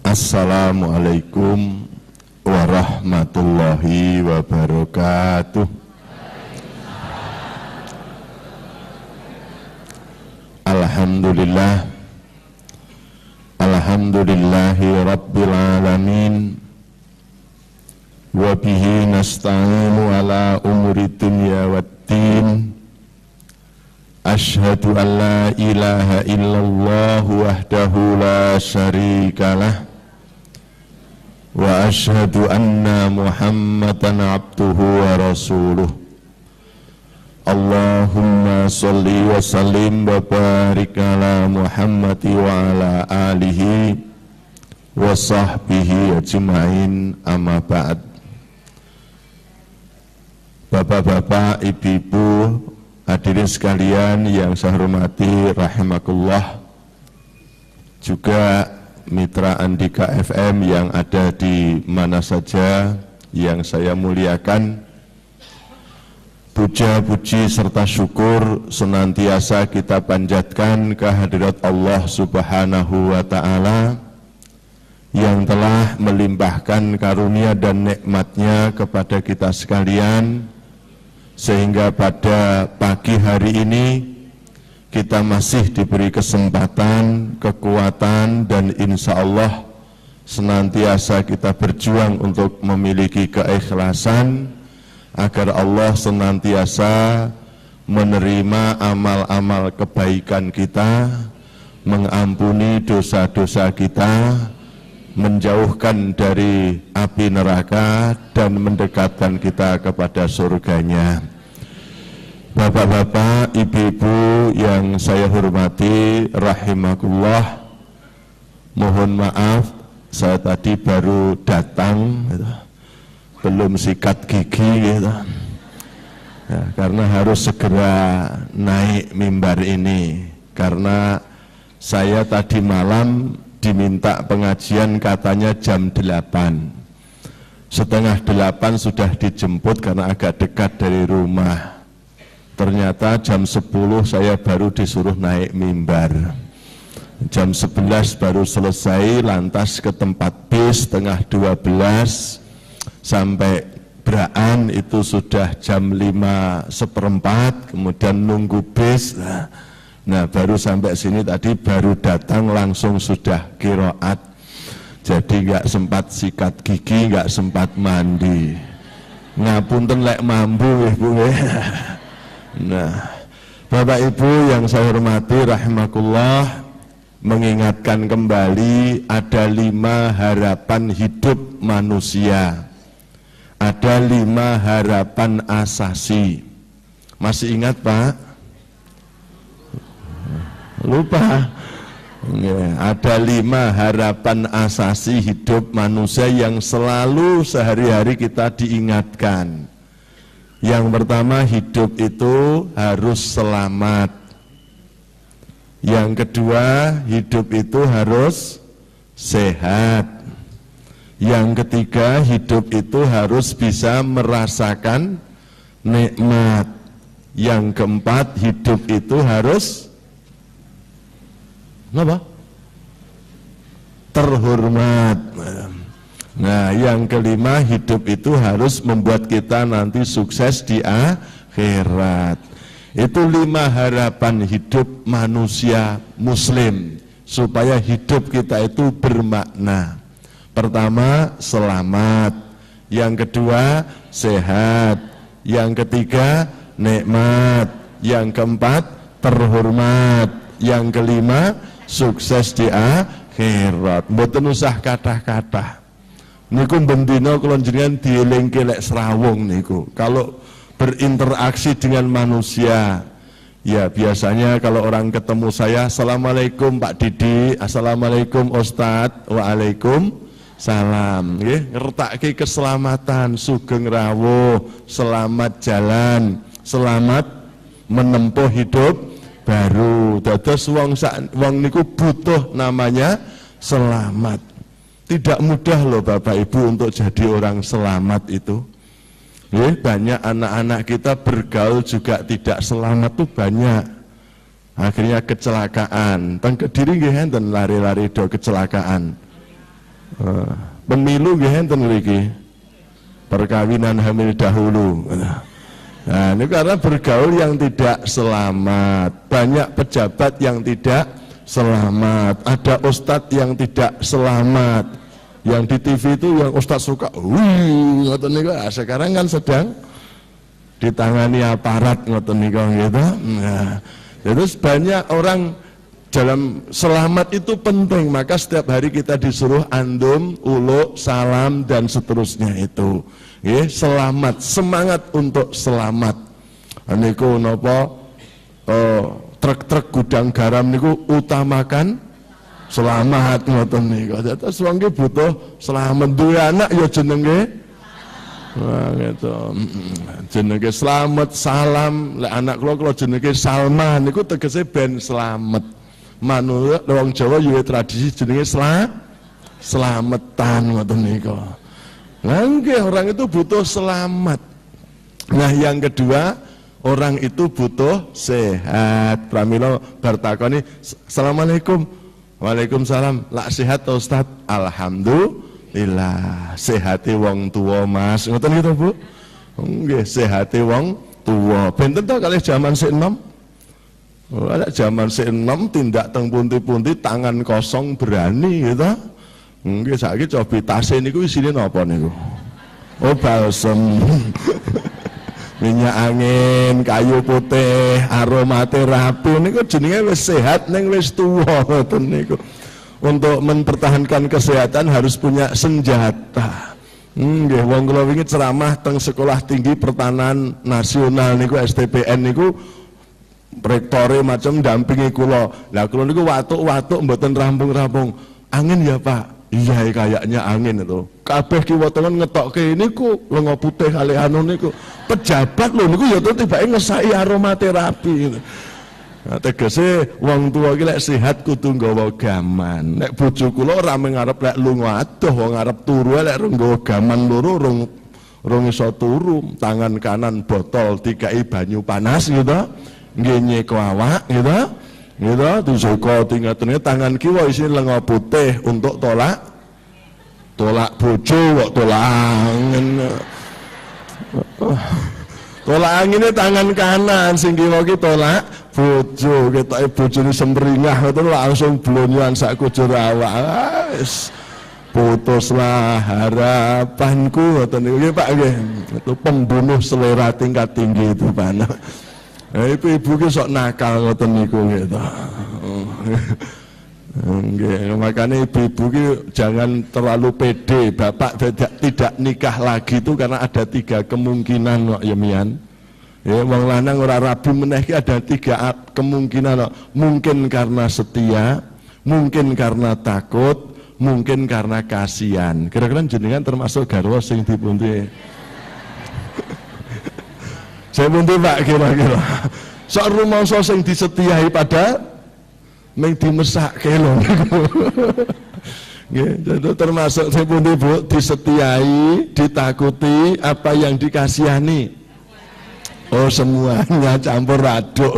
Assalamualaikum warahmatullahi wabarakatuh. Alhamdulillah, alhamdulillahi rabbil alamin, wa bihi nasta'inu ala umuri dunya waddin. Asyhadu an la ilaha illallah wahdahu la syarikalah, wa asyhadu anna Muhammadan abduhu wa rasuluh. Allahumma sholli wa sallim wa barik ala Muhammad wa ala alihi wa sahbihi ajma'in, amma ba'd. Bapak-bapak, ibu-ibu, hadirin sekalian yang saya hormati rahimakumullah, juga mitra Andika FM yang ada di mana saja yang saya muliakan. Puja, puji, serta syukur senantiasa kita panjatkan kehadirat Allah Subhanahu wa Ta'ala yang telah melimpahkan karunia dan nikmatnya kepada kita sekalian, sehingga pada pagi hari ini kita masih diberi kesempatan, kekuatan, dan insya Allah senantiasa kita berjuang untuk memiliki keikhlasan agar Allah senantiasa menerima amal-amal kebaikan kita, mengampuni dosa-dosa kita, menjauhkan dari api neraka, dan mendekatkan kita kepada surganya. Bapak-bapak, ibu-ibu yang saya hormati rahimakumullah, mohon maaf saya tadi baru datang gitu, belum sikat gigi gitu ya, karena harus segera naik mimbar ini, karena saya tadi malam diminta pengajian katanya jam 8, setengah 8 sudah dijemput karena agak dekat dari rumah. Ternyata jam 10 saya baru disuruh naik mimbar, jam 11 baru selesai, lantas ke tempat bis setengah 12, sampai Braan itu sudah jam 5:15, kemudian nunggu bis. Nah baru sampai sini tadi, baru datang langsung sudah qiraat, jadi nggak sempat sikat gigi, nggak sempat mandi. Ngapunten lek mambu ibu. Nah, Bapak Ibu yang saya hormati rahimakumullah, mengingatkan kembali ada 5 harapan hidup manusia, ada 5 harapan asasi. Masih ingat Pak? Lupa. Ada 5 harapan asasi hidup manusia yang selalu sehari-hari kita diingatkan. Yang pertama, hidup itu harus selamat. Yang kedua, hidup itu harus sehat. Yang ketiga, hidup itu harus bisa merasakan nikmat. Yang keempat, hidup itu harus apa? Terhormat. Nah, yang kelima, hidup itu harus membuat kita nanti sukses di akhirat. Itu 5 harapan hidup manusia muslim supaya hidup kita itu bermakna. Pertama, selamat. Yang kedua, sehat. Yang ketiga, nikmat. Yang keempat, terhormat. Yang kelima, sukses di akhirat. Mboten usah kata-kata. Niku bendina kula jenengan dielingke lek serawung niku. Kalau berinteraksi dengan manusia, ya biasanya kalau orang ketemu saya, Assalamualaikum Pak Didi, Assalamualaikum Ustadz, Waalaikumsalam. Nggih, ngertake keselamatan, sugeng rawuh, selamat jalan, selamat menempuh hidup baru. Dados wong niku butuh namanya selamat. Tidak mudah loh Bapak Ibu untuk jadi orang selamat itu. Banyak anak-anak kita bergaul juga tidak selamat tuh banyak. Akhirnya kecelakaan. Teng Kediri nggih enten lari-lari do kecelakaan. Pemilu nggih enten mriki. Perkawinan hamil dahulu. Nah, ini karena bergaul yang tidak selamat. Banyak pejabat yang tidak selamat. Ada ustadz yang tidak selamat. Yang di TV itu yang ustadz suka, ngoten niku. Sekarang kan sedang ditangani aparat ngoten niku gitu. Nah, terus banyak orang dalam selamat itu penting, maka setiap hari kita disuruh andum, uluk, salam dan seterusnya itu. Selamat, semangat untuk selamat. Niku napa truk-truk gudang garam niku utamakan selamat ngoten niku. Terus wong ki butuh selamat, duwe anak ya jenenge gitu. Jenenge selamat, salam. Lek anak kula jenenge Salman niku tegese ben selamat. Manut wong Jawa yo tradisi jenenge selametan ngoten niku. Lah nggih orang itu butuh selamat. Nah, yang kedua, orang itu butuh sehat. Pramila bar takoni, "Assalamualaikum." "Waalaikumsalam." "Lak sehat to Ustaz?" "Alhamdulillah." Sehate wong tuwa, Mas. Ngoten gitu, Bu? Nggih, sehate wong tuwa. Benten to kalih jaman sik enom? Ada zaman se-6 tindak teng punti-punti tangan kosong berani gitu. Nggih saiki cobi tase niku isine napa niku? Oh, balsem. Minyak angin, kayu putih, aromaterapi niku jenenge wis sehat ning wis tuwa ngoten niku. Untuk mempertahankan kesehatan harus punya senjata. Nggih, wong kula wingi ceramah teng Sekolah Tinggi Pertanahan Nasional niku STPN niku. Rektore macam dampingi kula. Lah kula niku watuk-watuk mboten rampung-rampung. "Angin ya, Pak?" "Iya, kayaknya angin itu." Kabeh kiwa tengen ngetokke niku lenga putih kali anu niku. Pejabat lho niku ya tibake ngesaki aromaterapi. Nah, tegese wong tuwa iki lek sehat kudu nggawa gaman. Nek bojo kula ora mengarep lek lunga adoh wong arep turu lek nggawa gaman loro rong iso turu. Tangan kanan botol dikai banyu panas gitu. Nggih nyeko awak gitu. Gitu dijoko tingatene tangan kiwa isine lenga putih untuk tolak bojo kok tolak angin. Tolak anginnya tangan kanan sing kiwa ki tolak bojo. Ketoke bojone semringah ngoten langsung blonyoan sak kujur awak. Wis putuslah harapanku ngoten niku nggih Pak nggih. Itu pembunuh selera tingkat tinggi itu Pak. Ibu-ibu ki sok nakal ngoten niku gitu. Nggih, makanya ibu-ibu ki jangan terlalu pede. Bapak tidak nikah lagi itu karena ada 3 kemungkinan kok ya mian. Ya, wong lanang ora rabi meneh ki ada 3 kemungkinan kok. Mungkin karena setia, mungkin karena takut, mungkin karena kasihan. Kira-kira jenengan termasuk garwa sing dipundi? Saya pundi Pak kira-kira. Sok rumangsa sing disetiai pada ning dimesake lho niku. Nggih, jadi termasuk saya pundi Bu, disetiai, ditakuti, apa yang dikasihani? Oh, semuanya campur aduk.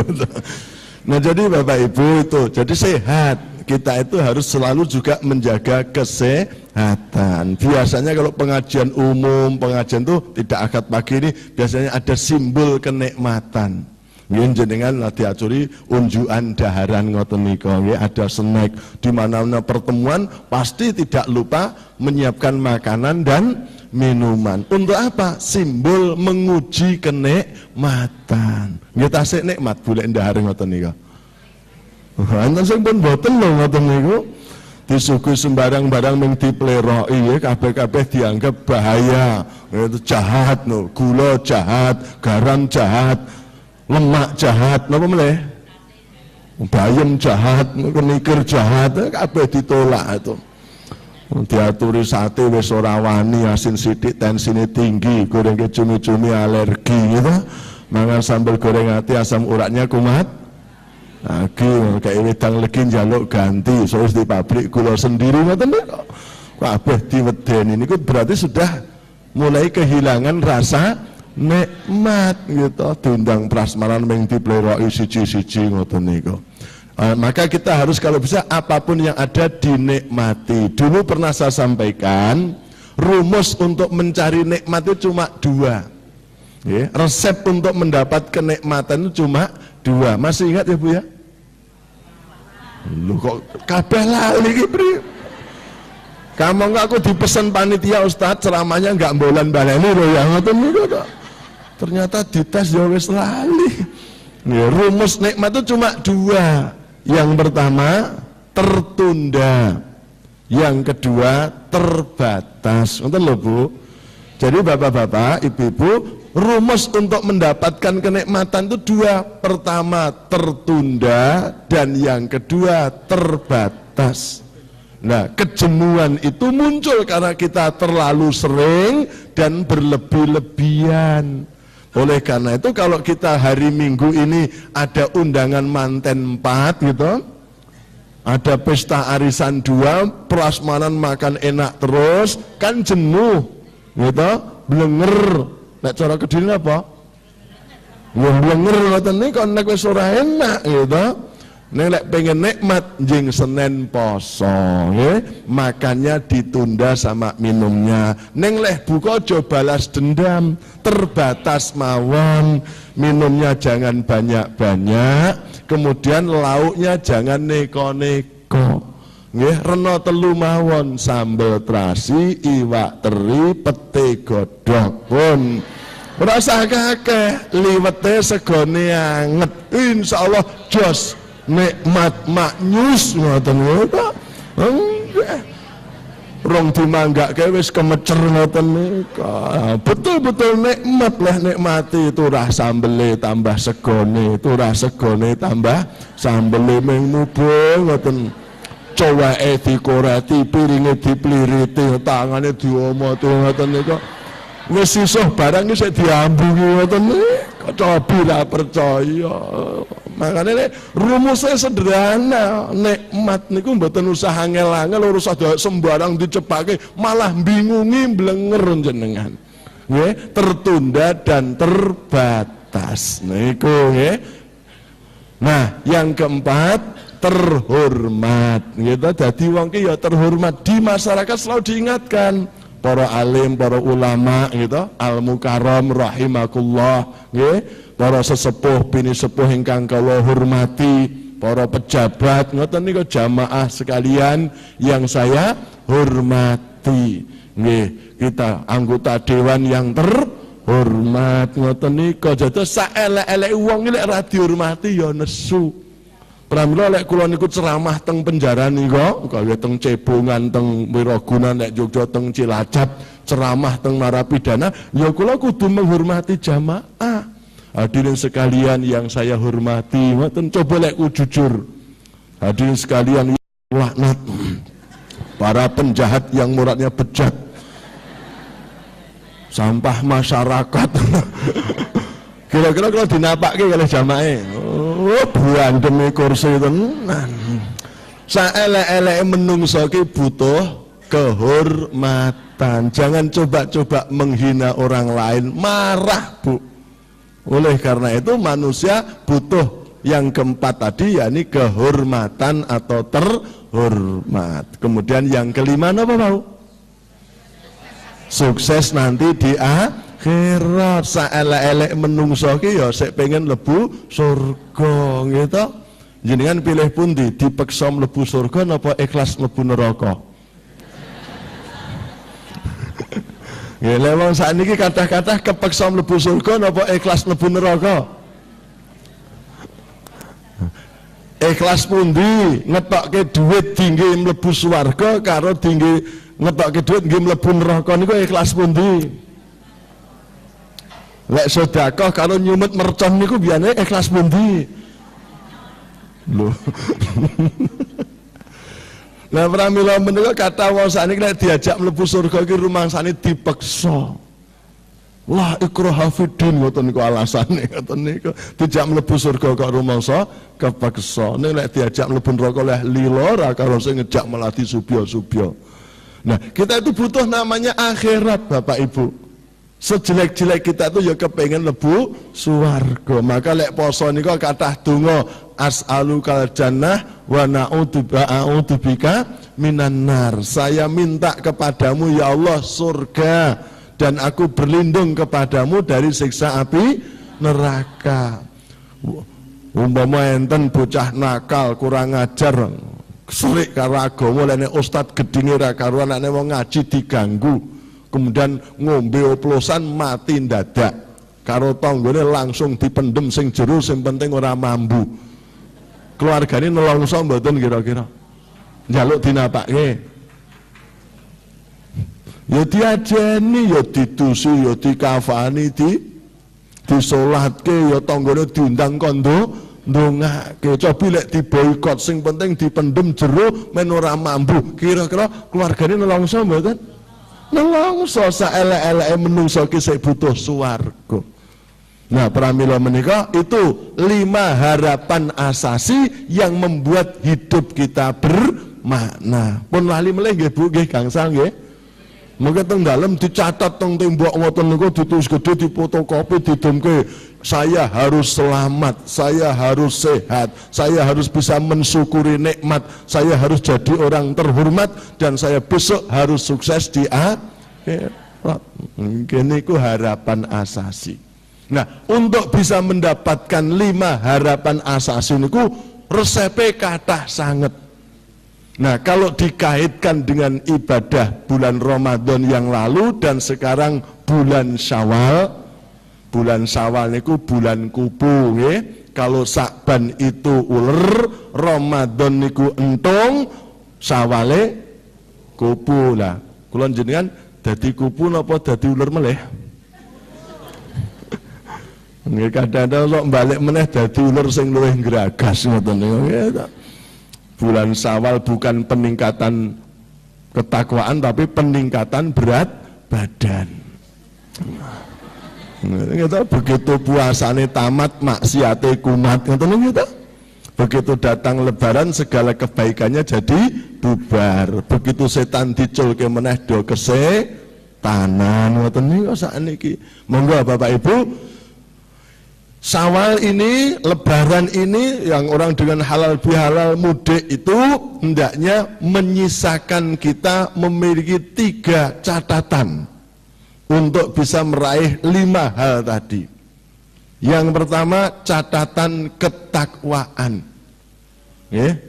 Nah, jadi Bapak Ibu itu, jadi sehat. Kita itu harus selalu juga menjaga kesehatan. Biasanya kalau pengajian umum, pengajian itu tidak akad pagi ini biasanya ada simbol kenikmatan. Nggih jenengan diacuri unjukan daharan ngoten nika, nggih ada snack. Di mana-mana pertemuan pasti tidak lupa menyiapkan makanan dan minuman. Untuk apa? Simbol menguji kenikmatan. Nggih tasik nikmat boleh dahar ngoten nika. Enten sing pun boten lho ngoten niku. Disuguhi sembarang barang mung dipleroki nggih kabeh-kabeh dianggap bahaya. Itu jahat no, gula jahat, garam jahat, lemak jahat, napa meneh? Bayem jahat, kenikir jahat, kabeh ditolak itu. Diaturi sate wis ora wani, asin sithik tensine tinggi, goreng cumi-cumi alergi gitu. Mangan sambal goreng ati asam uratnya kumat. Lagi kayak wedang legi njaluk ganti, soalnya di pabrik gula sendiri ngoten niku. Kabeh diwedeni niku berarti sudah mulai kehilangan rasa nikmat gitu. Diundang prasmanan mung dipleroki siji-siji ngoten niku. Maka kita harus kalau bisa apapun yang ada dinikmati. Dulu pernah saya sampaikan, rumus untuk mencari nikmat itu cuma 2. Resep untuk mendapat kenikmatan itu cuma 2. Masih ingat ya Bu ya? Lu kok kabeh lali iki, Pri? Kamu enggak, aku dipesan panitia Ustadz ceramahnya enggak bolan baleni lho ya, ngoten niku kok. Ternyata dites ya wis lali. Rumus nikmat itu cuma 2. Yang pertama tertunda, yang kedua terbatas. Ngoten lho Bu. Jadi bapak-bapak, ibu-ibu, rumus untuk mendapatkan kenikmatan itu 2. Pertama tertunda dan yang kedua terbatas. Nah, kejenuhan itu muncul karena kita terlalu sering dan berlebih-lebihan. Oleh karena itu kalau kita hari Minggu ini ada undangan manten 4 gitu, ada pesta arisan 2, prasmanan makan enak terus, kan jenuh gitu, blenger. Nek cara Kediri apa? Ya blenger ngoten niku kon nek wis ora enak gitu. Nek lek pengen nikmat jing Senin poso, nggih, makannya ditunda sama minumnya. Ning leh buka aja balas dendam, terbatas mawon, minumnya jangan banyak-banyak, kemudian lauknya jangan neko-neko. Nggih, rena telu mawon, sambel terasi, iwak teri, pete godhog pun. Ora usah kakeh, liwete segone anget. Insyaallah jos. Nikmat maknyus ngoten niku. Rong dimanggake wis kemecer ngoten niku. Betul-betul nikmat lah, nikmati itu rah sambele tambah segone, itu rah segone tambah sambele ming mubeng ngoten. Coweke dikoreti, piringe dipliriti, tangane diomoti ngoten niku. Wis sisih barang iki sik diambungi ngoten niku. Cobi ra percaya. Makanya rumusnya sederhana, nikmat niku mboten usah angel-angel, ora usah sembarang dicepake, malah bingungi blenger jenengan. Nggih, tertunda dan terbatas. Niku nggih. Nah, yang keempat terhormat. Gitu, dadi wong ki ya terhormat di masyarakat, selalu diingatkan. Para alim, para ulama gitu, al-mukarram rahimakumullah, nggih, para sesepuh bini sepuh ingkang kula hormati, para pejabat ngoten niku jamaah sekalian yang saya hormati. Nggih, kita anggota dewan yang terhormat ngoten niku. Dados saelek-elek wong lek ra dihormati ya nesu. Pramila lek kula niku ceramah teng penjara niku, gawe teng Cebongan, teng Wiraguna, nek Jogja teng Cilacap, ceramah teng narapidana, ya kula kudu menghormati jamaah. Hadirin sekalian yang saya hormati, ngoten coba lek ku jujur. Hadirin sekalian laknat para penjahat yang muradnya bejat. Sampah masyarakat. Kira-kira kalau dinapakke kalih jamaah. Oh, buandeme kursi tenan. Saelek-eleke menungso ki butuh kehormatan. Jangan coba-coba menghina orang lain, marah, Bu. Oleh karena itu manusia butuh yang keempat tadi, yakni kehormatan atau terhormat. Kemudian yang kelima apa mau? Sukses nanti di akhirat. Saelek-elek menungso ki ya sik pengen lebu surga gitu. Jenengan pilih pundi, dipeksa mlebu surga napa ikhlas mlebu neraka? Ya lek wong sakniki kathah-kathah kepeksa mlebu surga napa ikhlas mlebu neraka? Ikhlas pundi, ngetokke duit dingge mlebu swarga karo dingge ngetokke duit nggih mlebu neraka niku ikhlas pundi? Lek sedekah karo nyumet mercon niku biyane ikhlas pundi? Lho. Lah pramila menika kata wong sakniki nek diajak mlebu surga iki rumangsane dipeksa. Lah ikraha fiddin ngoten niku alasane ngoten niku. Dijak mlebu surga kok rumangsa kepeksa. Nek diajak mlebu neraka leh lila ra karo sing ngejak malah disubya-subya. Nah, kita itu butuh namanya akhirat, Bapak Ibu. Sejelek-jelek kita itu ya kepengen lebu swarga. Maka lek poso niku kathah donga, as'alukal jannah wa na'udzubika minan nar. Saya minta kepadamu ya Allah surga, dan aku berlindung kepadamu dari siksa api neraka. Umpama enten bocah nakal kurang ajar serik karo agama, lene ustad gedhinge ra karuan, anake wong ngaji diganggu, kemudian ngombe oplosan mati ndadak, karo tanggane langsung dipendem sing jero, sing penting ora mambu. Keluargane nelongso mboten kira-kira? Njaluk dinapake. Ya diajeni, ya ditusi, ya dikafani, disolatke, ya tanggane diundang kondo ndongake. Cobi lek diboikot, sing penting dipendem jero men ora mambu, kira-kira keluargane nelongso mboten? Nelongso. Saelek-eleke menungso ki sik butuh swarga. Nah, pramila menika itu 5 harapan asasi yang membuat hidup kita bermakna. Pun lali melih nggih Bu, nggih gangsal nggih. Mungkin teng dalem dicatat teng tembok ngoten niku, ditulis gede, difotokopi, didemke. Saya harus selamat, saya harus sehat, saya harus bisa mensyukuri nikmat, saya harus jadi orang terhormat, dan saya besok harus sukses di akhirat. Ini ku harapan asasi. Nah, untuk bisa mendapatkan 5 harapan asasi niku resepe kathah sanget. Nah, kalau dikaitkan dengan ibadah bulan Ramadan yang lalu dan sekarang bulan Syawal, bulan Syawal niku bulan kupu nggih. Kalau Sakban itu uler, Ramadan niku entung, Syawale kupu. Lah, kula jenengan dadi kupu napa dadi uler meleh? Nggih, kadang-kadang kok balik meneh dadi uler sing luwih ngragas ngoten niku nggih. Bulan Syawal bukan peningkatan ketakwaan tapi peningkatan berat badan. Gitu, begitu puasane tamat maksiate kumat, gitu. Begitu datang lebaran segala kebaikannya jadi bubar. Begitu setan diculke meneh do kesetanan, ngoten niku sakniki. Monggo Bapak Ibu, Syawal ini, lebaran ini yang orang dengan halal bihalal mudik itu hendaknya menyisakan kita memiliki 3 catatan untuk bisa meraih 5 hal tadi. Yang pertama, catatan ketakwaan.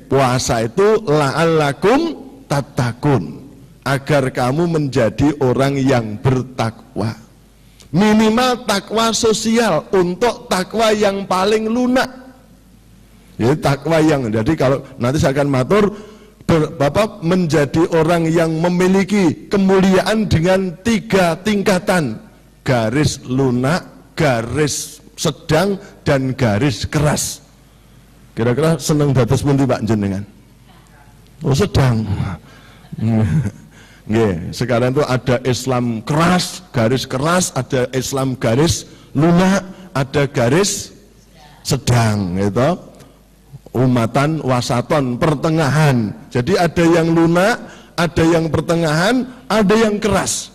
Puasa itu la'allakum tattaqun, agar kamu menjadi orang yang bertakwa. Minimal takwa sosial, untuk takwa yang paling lunak. Jadi takwa yang, jadi kalau nanti saya akan matur, Bapak menjadi orang yang memiliki kemuliaan dengan 3 tingkatan: garis lunak, garis sedang, dan garis keras. Kira-kira seneng dados pundi Pak jenengan? Oh, sedang. Nggih, sekarang itu ada Islam keras, garis keras, ada Islam garis lunak, ada garis sedang, gitu. Umatan wasaton, pertengahan. Jadi ada yang lunak, ada yang pertengahan, ada yang keras.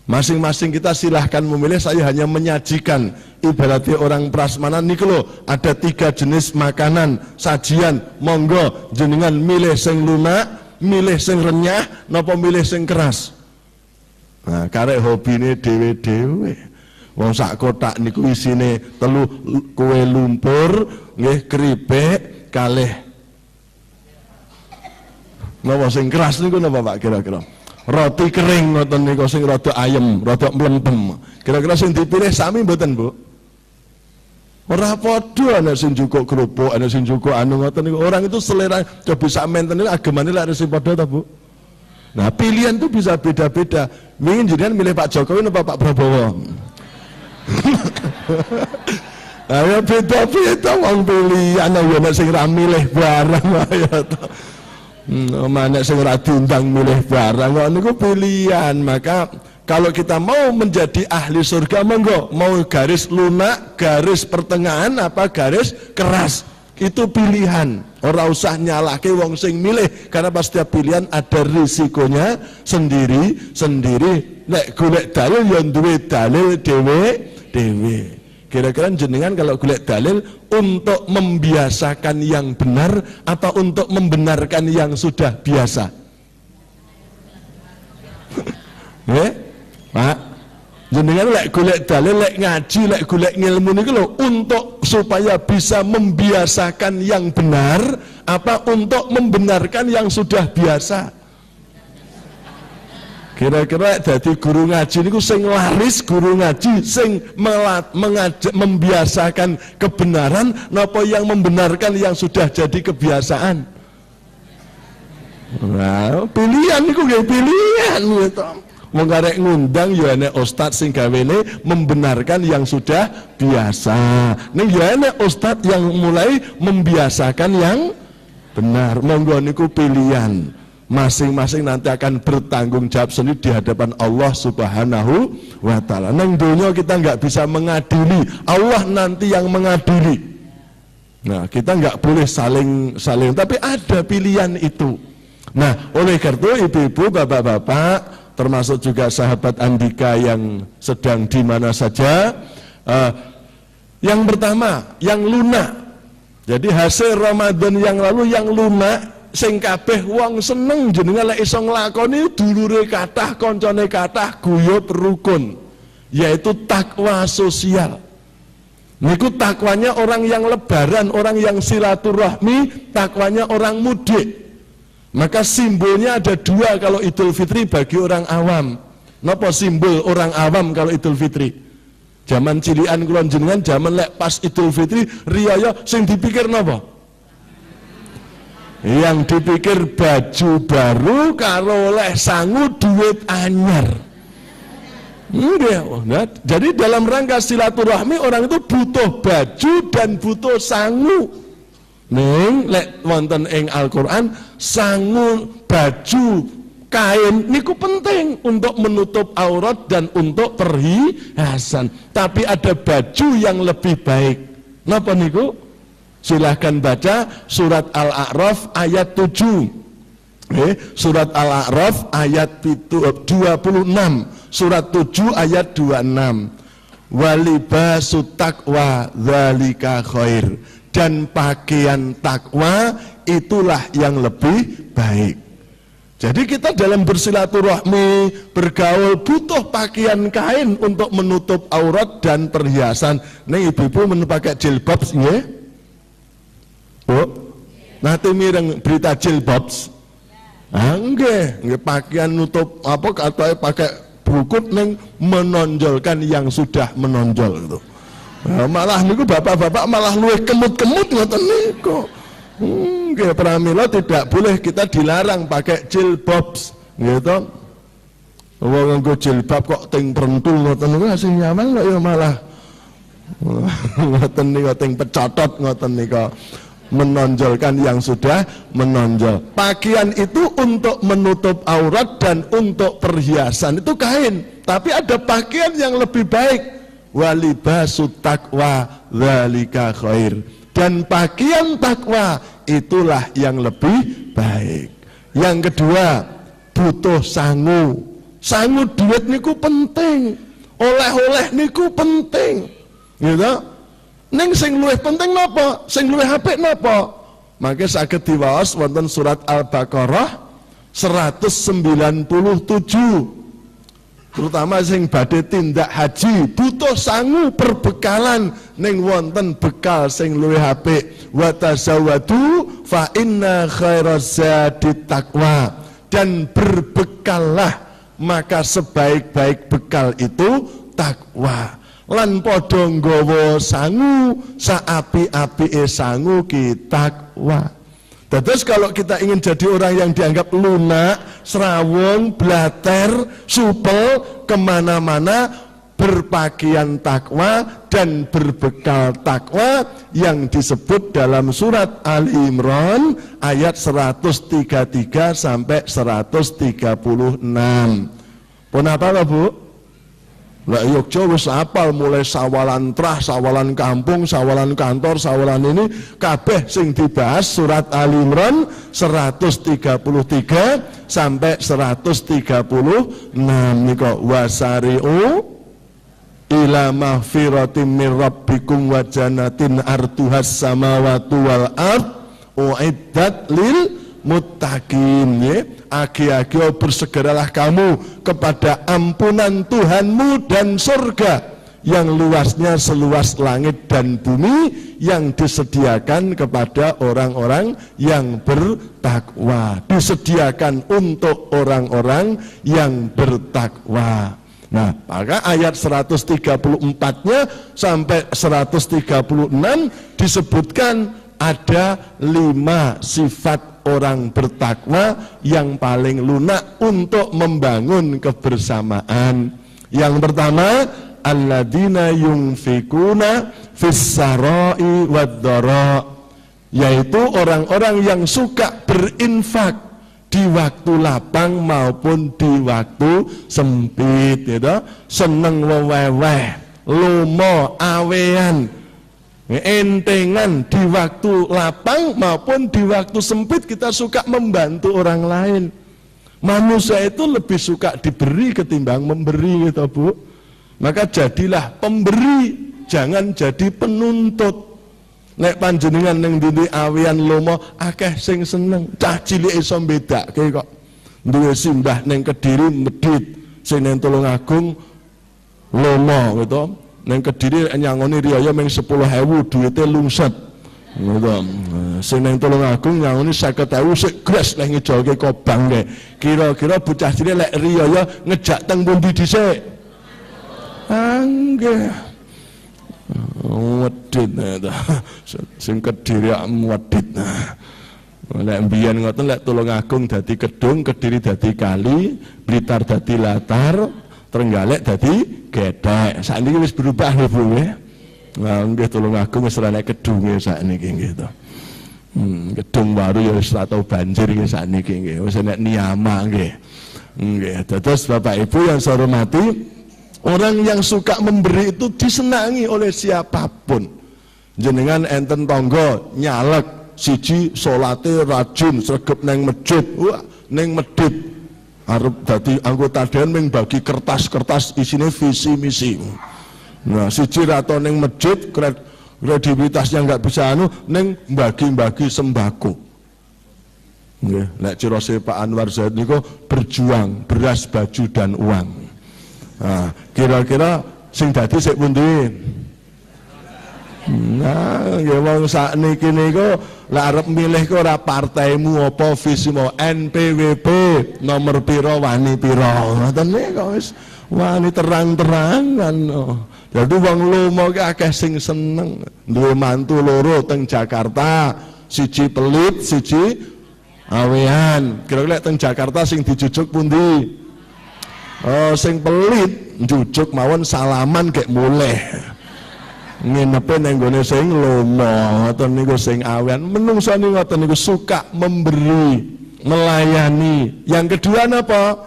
Masing-masing kita silahkan memilih. Saya hanya menyajikan ibaratnya orang prasmanan niku lho, ada 3 jenis makanan, sajian. Monggo jenengan milih sing lunak, milih sing renyah, napa milih sing keras. Nah, karek hobine dhewe-dhewe. Wong sak kotak niku isine 3 kue lumpur, nggih, keripik, kalih. Napa sing keras niku napa Pak kira-kira? Roti kering ngoten niku sing rada ayem, rada mlempem. Kira-kira sing dipilih sami mboten, Bu? Ora padha, ana sing jukuk kerupuk, ana sing jukuk anu ngoten niku. Orang itu selera coba sak menten niku agamane lak resi padha ta, Bu? Nah, pilihan itu bisa beda-beda. Mungkin jenengan milih Pak Jokowi napa Pak Prabowo? Nah, ya beda-beda wong pilihan, ana sing ra milih barang ya to. Mana sing ora diundang milih barang, niku pilihan. Maka kalau kita mau menjadi ahli surga, monggo, mau garis lunak, garis pertengahan, apa garis keras, itu pilihan. Ora usah nyalahke wong sing milih, karena pas setiap pilihan ada risikonya sendiri-sendiri. Nek golek dalil ya duwe dalil dhewe-dhewe. Kira-kira jenengan kalau golek dalil untuk membiasakan yang benar atau untuk membenarkan yang sudah biasa? Pak, jenengan lek golek dalil, lek ngaji, lek golek ngilmu niku lho untuk supaya bisa membiasakan yang benar apa untuk membenarkan yang sudah biasa? Kira-kira dadi guru ngaji niku sing laris guru ngaji sing membiasakan kebenaran napa yang membenarkan yang sudah jadi kebiasaan? Nah, pilihan niku nggih pilihan gitu. Wong arek ngundang ya enek ustaz sing gawene membenarkan yang sudah biasa. Ning ya enek ustaz yang mulai membiasakan yang benar. Monggo niku pilihan. Masing-masing nanti akan bertanggung jawab sendiri di hadapan Allah Subhanahu wa ta'ala. Nang dunia kita nggak bisa mengadili, Allah nanti yang mengadili. Nah, kita nggak boleh saling, tapi ada pilihan itu. Nah, oleh karena itu ibu-ibu, bapak-bapak, termasuk juga sahabat Andika yang sedang di mana saja, yang pertama, yang lunak. Jadi hasil Ramadan yang lalu yang lunak, sing kabeh wong seneng jenengan lek iso nglakoni dulure kathah kancane kathah guyub rukun, yaitu takwa sosial. Niku takwanya orang yang lebaran, orang yang silaturahmi, takwanya orang mudik. Maka simbolnya ada dua kalau Idul Fitri bagi orang awam. Napa simbol orang awam kalau Idul Fitri? Zaman cilian kula jenengan zaman lek pas Idul Fitri riyaya sing dipikir napa? Yang dipikir baju baru kalau oleh sangu duit anyar. Nah, jadi dalam rangka silaturahmi orang itu butuh baju dan butuh sangu. Ning lek wonten ing Al-Qur'an sangu baju kain niku penting untuk menutup aurat dan untuk perhiasan. Tapi ada baju yang lebih baik. Napa niku? Silahkan baca surat Al-A'raf ayat 7. Surat Al-A'raf ayat 26, surat 7 ayat 26. Walibasut taqwa dzalika khair. Dan pakaian takwa itulah yang lebih baik. Jadi kita dalam bersilaturahmi, bergaul butuh pakaian kain untuk menutup aurat dan perhiasan. Nih ibu-ibu pakai jilbab nggih? Bu, nanti mireng berita jilbab. Nggih pakaian nutup apa katanya pakai berukut neng menonjolkan yang sudah menonjol itu. Nah, malah niku bapak-bapak malah luwih kemut-kemut ngoten niku. Nggih pramila tidak boleh, kita dilarang pakai jilbab gitu. Wong nganggo jilbab kok ting prentul ngoten niku sing nyaman kok ya malah ngoten niku ting pecotot ngoten niku. Menonjolkan yang sudah menonjol. Pakaian itu untuk menutup aurat dan untuk perhiasan itu kain. Tapi ada pakaian yang lebih baik. Walibasut taqwa dzalika khair. Dan pakaian takwa itulah yang lebih baik. Yang kedua, butuh sangu. Sangu duit niku penting. Oleh-oleh niku penting. Gitu. Ning sing luwih penting napa? Sing luwih apik napa? Maka saged diwaos wonten surat Al-Baqarah 197. Terutama sing badhe tindak haji butuh sangu perbekalan ning wonten bekal sing luwih apik. Wa tazawwadu fa inna khairaz zadi taqwa. Dan berbekallah, maka sebaik-baik bekal itu takwa. Lan padha nggawa sangu, saapi-apike sangu ki takwa. Terus kalau kita ingin jadi orang yang dianggap lunak, serawung, blater, supel, kemana-mana, berpakaian takwa dan berbekal takwa yang disebut dalam surat Ali Imran ayat 133 sampai 136. Pun apa Bu? Lah Yogya wis apal mulai sawalan trah, sawalan kampung, sawalan kantor, sawalan ini kabeh sing dibahas surat Ali Imran 133 sampai 136 nika wasari'u ila mahfiratin min rabbikum wa jannatin arduhas samawati wal ard uiddat lil muttaqin. Agi-agi bersegeralah kamu kepada ampunan Tuhanmu dan surga yang luasnya seluas langit dan bumi yang disediakan kepada orang-orang yang bertakwa, disediakan untuk orang-orang yang bertakwa. Nah, maka ayat 134-nya sampai 136 disebutkan ada 5 sifat orang bertakwa yang paling lunak untuk membangun kebersamaan. Yang pertama, alladzina yunfikuna fis-sarai wad-dara, yaitu orang-orang yang suka berinfak di waktu lapang maupun di waktu sempit, gitu. Seneng weweh, lomo awean, entengan di waktu lapang maupun di waktu sempit. Kita suka membantu orang lain. Manusia itu lebih suka diberi ketimbang memberi, gitu Bu. Maka jadilah pemberi, jangan jadi penuntut. Nek panjenengan ning ndi awean lomo akeh sing seneng, cah cilik iso mbedake kok. Duwe simbah ning Kediri medhit, sing ning Tulungagung lomo gitu. Ning Kediri nyangoni riyaya ming 10.000 duwite lungset. Gitu. Sing ning Tulungagung nyangoni 50.000 sik gres lek ngejolke kobang ke. Kira-kira bocah cilik lek riyaya ngejak teng pundi dhisik? Nggih. Wedhit ta. Sing Kediri wedhit. Lek mbiyen ngoten, lek Tulungagung dadi kedung, Kediri dadi kali, Blitar dadi latar, Trenggalek dadi gethek. Sakniki wis berubah lho Bu nggih. Nah, nggih Tulungagung wis ora nek kedunge sakniki nggih to. Kedung baru ya wis ora tau banjir nggih sakniki nggih. Wis nek niyama nggih. Nggih, terus Bapak Ibu yang saya hormati, orang yang suka memberi itu disenangi oleh siapapun. Jenengan enten tangga nyalek, siji salate rajin sregep neng masjid, wah neng medit arep dadi anggota dewan ming bagi kertas-kertas isine visi misi. Nah, siji rato neng masjid kredibilitasnya nggak bisa neng bagi-bagi sembako. Nggih, nek cirose Pak Anwar Zaid niku berjuang beras, baju dan uang. Nah, kira-kira sing dadi sik pundi? Nah, nggih wong sakniki niku lek arep milih kok ora partaimu apa visimu, NPWP nomor pira wani pira. Ngoten niku wis wani terang-terangan. Jadi wong lomo ki akeh sing seneng. Duwe mantu loro teng Jakarta, siji pelit, siji awean. Kira-kira teng Jakarta sing dijujuk pundi? Oh, sing pelit njujuk mawon salaman kek mulih. Nginepe nang gone sing lomo, ngoten niku sing awean. Menungso niku ngoten niku suka memberi, melayani. Yang kedua napa?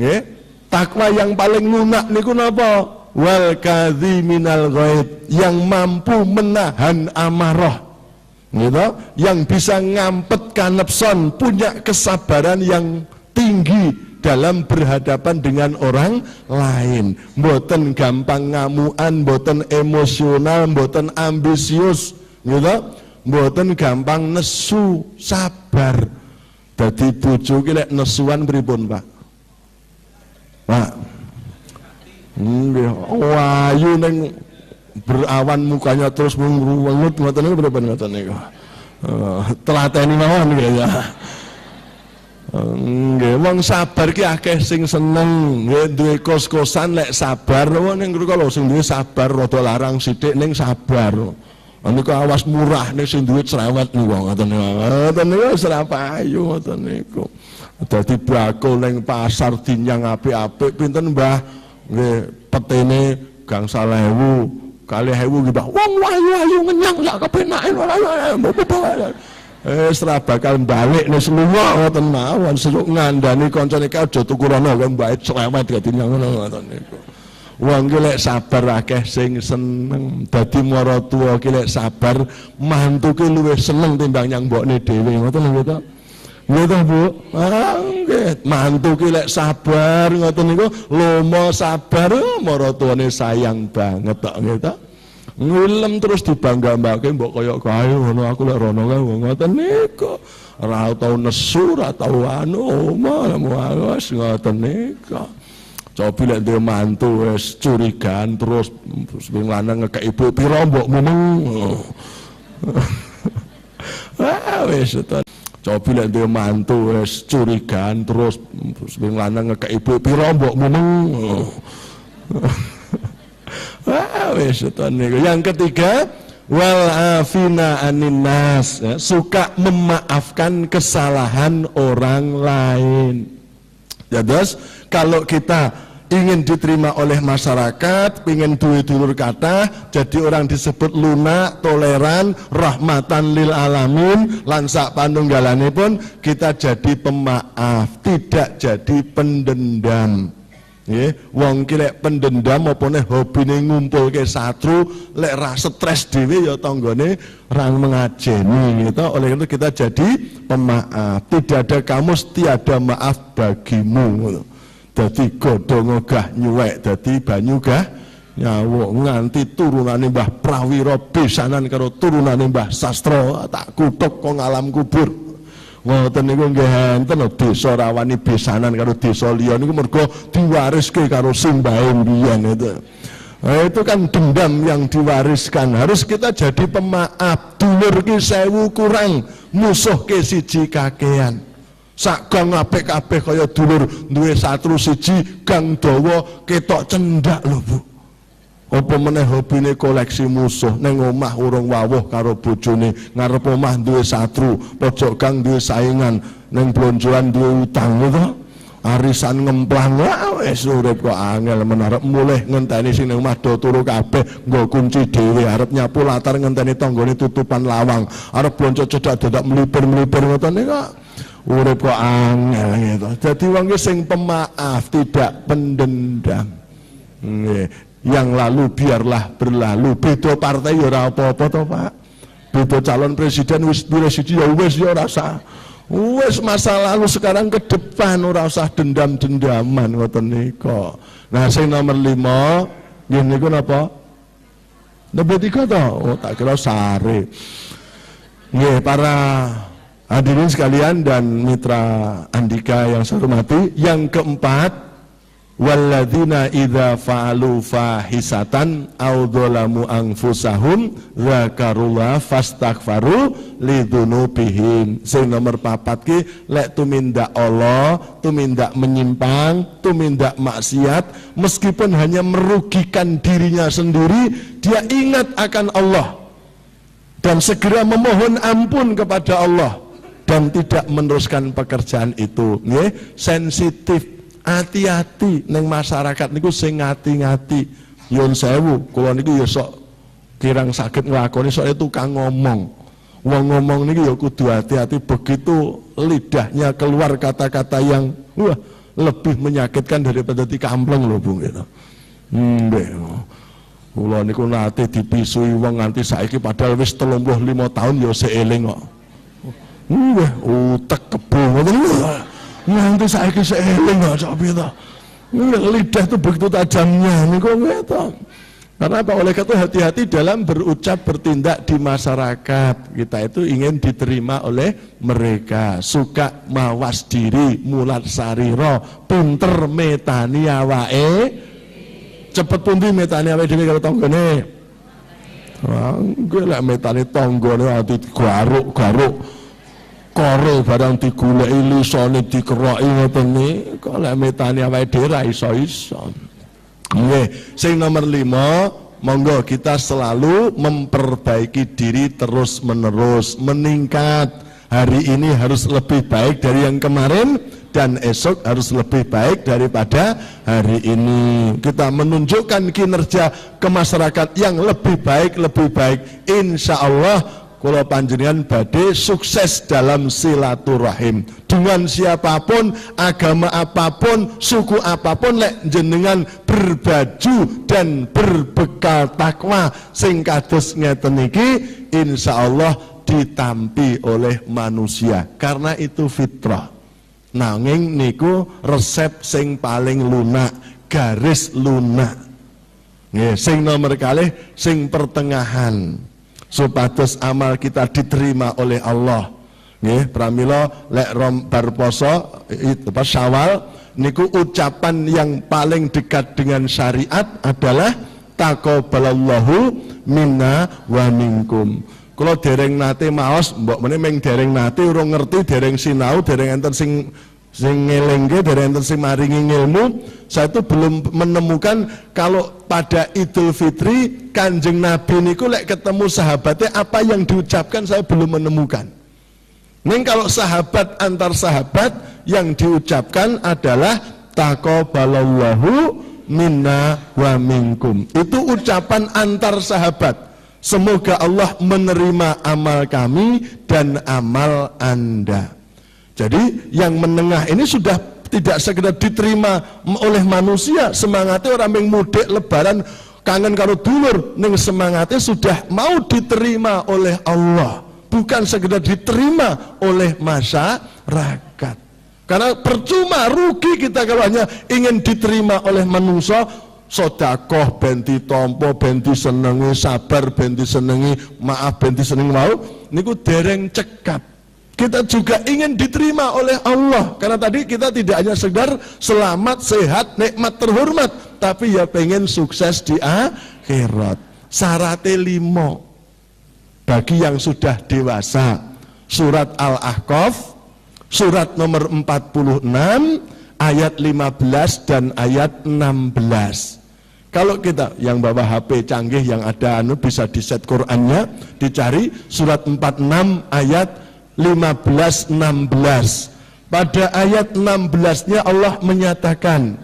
Nggih, takwa yang paling lunak niku napa? Wal kadhiminal ghaid, yang mampu menahan amarah. Gitu? Yang bisa ngampetkan nafson, punya kesabaran yang tinggi dalam berhadapan dengan orang lain. Mboten gampang ngamuan, mboten emosional, mboten ambisius, gitu. Mboten gampang nesu, sabar. Dadi bojo ki lek nesuan pripun, Pak? Pak. Nggih, wayu ning berawan mukanya terus mengulut, ngoten niku pripun ngoten niku. Telateni mawon nggih ya. Nggih, wong sabar ki akeh sing seneng. Nggih, duwe kos-kosan lek sabar, ning kala sing duwe sabar rada larang sithik ning sabar. Niku awas murah ning sing duwe cerewet niku ngoten niku. Ngoten niku wis ora payu ngoten niku. Dadi bakul ning pasar dinyang apik-apik pinten Mbah? Nggih, petene gangsal 1.000, 2.000 Mbah. Wong ayu-ayu ngenyang sak kepenake. Ora bakal balik nek semua ngoten mawon, seluk ngandani kancane kae aja tuku rono kok mbake cerewet dadi ngono ngoten niku. Wong ki lek sabar akeh sing seneng. Dadi maratuwa ki lek sabar, mantu ki luwih seneng timbang nyang mbokne dhewe ngoten lho to. Nggih to, Bu? Nggih Nggih, mantu ki lek sabar ngoten niku, lomo sabar, maratuwane sayang banget tok nggih ta. Ngilem terus dibangga-banggake mbok kaya kae ngono aku lek rono kae ngoten niku. Ora tau nesu, ora tau anu, wis ngoten niku. Cobi lek duwe mantu wis curigaan terus wong lanang ngekek ibu pira mbok mumeng. Wis to. Cobi lek duwe mantu wis curigaan terus wong lanang ngekek ibu pira mbok mumeng. Wis to niku. Yang ketiga, wal afina anin nas, ya, suka memaafkan kesalahan orang lain. Ya, terus kalau kita ingin diterima oleh masyarakat, ingin duwe dulur kathah, jadi orang disebut lunak, toleran, rahmatan lil alamin, lan sak panunggalanipun kita jadi pemaaf, tidak jadi pendendam. Nggih, wong ki lek pendendam opone hobine ngumpulke satru, lek ra stres dhewe ya tanggane ra mengajeni gitu. Oleh itu kita jadi pemaaf. Tidak ada kamus tiada maaf bagimu. Dadi godhong gah nyuwek, dadi banyu gah nyawuk, nganti turunane Mbah Prawira besanan karo turunane Mbah Sastra tak kutuk kok alam kubur. Ngoten niku nggih enten desa rawani besanan karo desa liya niku mergo diwariske karo simbahe mbiyen itu. Nah, itu kan dendam yang diwariskan. Harus kita jadi pemaaf. Dulur ki 1000 kurang, musuh ke siji kakean. Sak gang apik kabeh kaya dulur duwe satru siji, gang dawa ketok cendak lho Bu. Apa meneh hobine koleksi musuh, neng omah urung wawuh karo bojone, ngarep omah duwe satru, pojok gang duwe saingan, neng blonjoan duwe utang gitu. Arisan ngemplang, wis urip kok angel menarep mulih ngenteni sing nang omah do turu kabeh, nggo kunci dhewe, arep nyapu latar ngenteni tanggane tutupan lawang, arep blonjo cedak dadak melipir-melipir ngoten niku. Urip kok angel gitu. Dadi wong sing pemaaf, tidak pendendam. Nggih. Yang lalu biarlah berlalu. Beda partai ya ora apa-apa to Pak. Beda calon presiden wis siji ya wis ya ora usah. Wis masa lalu sekarang ke depan ora usah dendam-dendaman ngoten nika. Nah sing nomor 5 nggih niku napa? Nomor 3 to. Oh tak kira sare. Nggih para hadirin sekalian dan mitra Andika yang saya hormati, yang keempat, walladzina idza fa'alu fahisatan aw dzalamu anfusahum dzakarullah fastaghfaru lidzunubihim. Sing nomor 4 ki lek tumindak Allah, tumindak menyimpang, tumindak maksiat, meskipun hanya merugikan dirinya sendiri, dia ingat akan Allah dan segera memohon ampun kepada Allah dan tidak meneruskan pekerjaan itu. Nggih, sensitif. Hati-hati neng masyarakat niku sing ngati-ngati. Yun sewu, kula niku ya sok kirang saged nglakoni soalnya tukang ngomong. Wong ngomong niku ya kudu hati-hati, begitu lidahnya keluar kata-kata yang lebih menyakitkan daripada dikampleng lho Bu gitu. Nggih. Kula niku nate dipisui wong nganti saiki padahal wis 35 tahun ya seeling kok. Nggih, utek kebo ngoten lho. Nanti saiki seeling kok piye to. Lidah itu begitu tajamnya niku gitu. Karena apa? Oleh karena itu hati-hati dalam berucap bertindak di masyarakat. Kita itu ingin diterima oleh mereka. Suka mawas diri, mulat sarira, pinter metani awake. Cepet pundi metani awake dhewe karo tanggane. Wah, gue lek metani tanggane ati garuk-garuk. Kore barang diguleki lisane dikeroki ngoten niku lek metani awake dhewe ra iso-iso. Nggih, sing nomor 5, monggo kita selalu memperbaiki diri terus-menerus, meningkat. Hari ini harus lebih baik dari yang kemarin dan esok harus lebih baik daripada hari ini. Kita menunjukkan kinerja ke masyarakat yang lebih baik, insya Allah. Kalau panjenengan badhe sukses dalam silaturahim dengan siapapun, agama apapun, suku apapun, lek jenengan berbaju dan berbekal takwa sing kados ngeten iki, insyaallah ditampi oleh manusia karena itu fitrah. Nanging niku resep sing paling lunak, garis lunak. Nggih, sing nomor kalih sing pertengahan. Supados amal kita diterima oleh Allah. Nggih, pramila lek bar poso Syawal niku ucapan yang paling dekat dengan syariat adalah taqabbalallahu minna wa minkum. Kula dereng nate maos, mbok meneh ming dereng nate urung ngerti, dereng sinau, dereng enten sing ngelingke, dereng enten sing maringi ilmu. Saya itu belum menemukan kalau pada Idul Fitri Kanjeng Nabi niku lek ketemu sahabatnya apa yang diucapkan, saya belum menemukan. Ning kalau sahabat antar sahabat yang diucapkan adalah taqabbalallahu minna wa minkum. Itu ucapan antar sahabat. Semoga Allah menerima amal kami dan amal Anda. Jadi yang menengah ini sudah tidak sekedar diterima oleh manusia, semangatnya orang yang mudik lebaran kangen karo dulur, ning semangatnya sudah mau diterima oleh Allah, bukan sekedar diterima oleh masyarakat. Karena percuma, rugi kita kalau hanya ingin diterima oleh manusia. Sodakoh benti tompo, benti senengi, sabar benti senengi, maaf benti senengi mau, niku dereng cekap. Kita juga ingin diterima oleh Allah, karena tadi kita tidak hanya sekedar selamat, sehat, nikmat, terhormat, tapi ya pengen sukses di akhirat. Syaratnya 5 bagi yang sudah dewasa. Surat Al-Ahqaf, surat nomor 46, ayat 15 dan ayat 16. Kalau kita yang bawa HP canggih yang ada bisa di-set Qur'annya, dicari surat 46 ayat 15-16. Pada ayat 16-nya Allah menyatakan,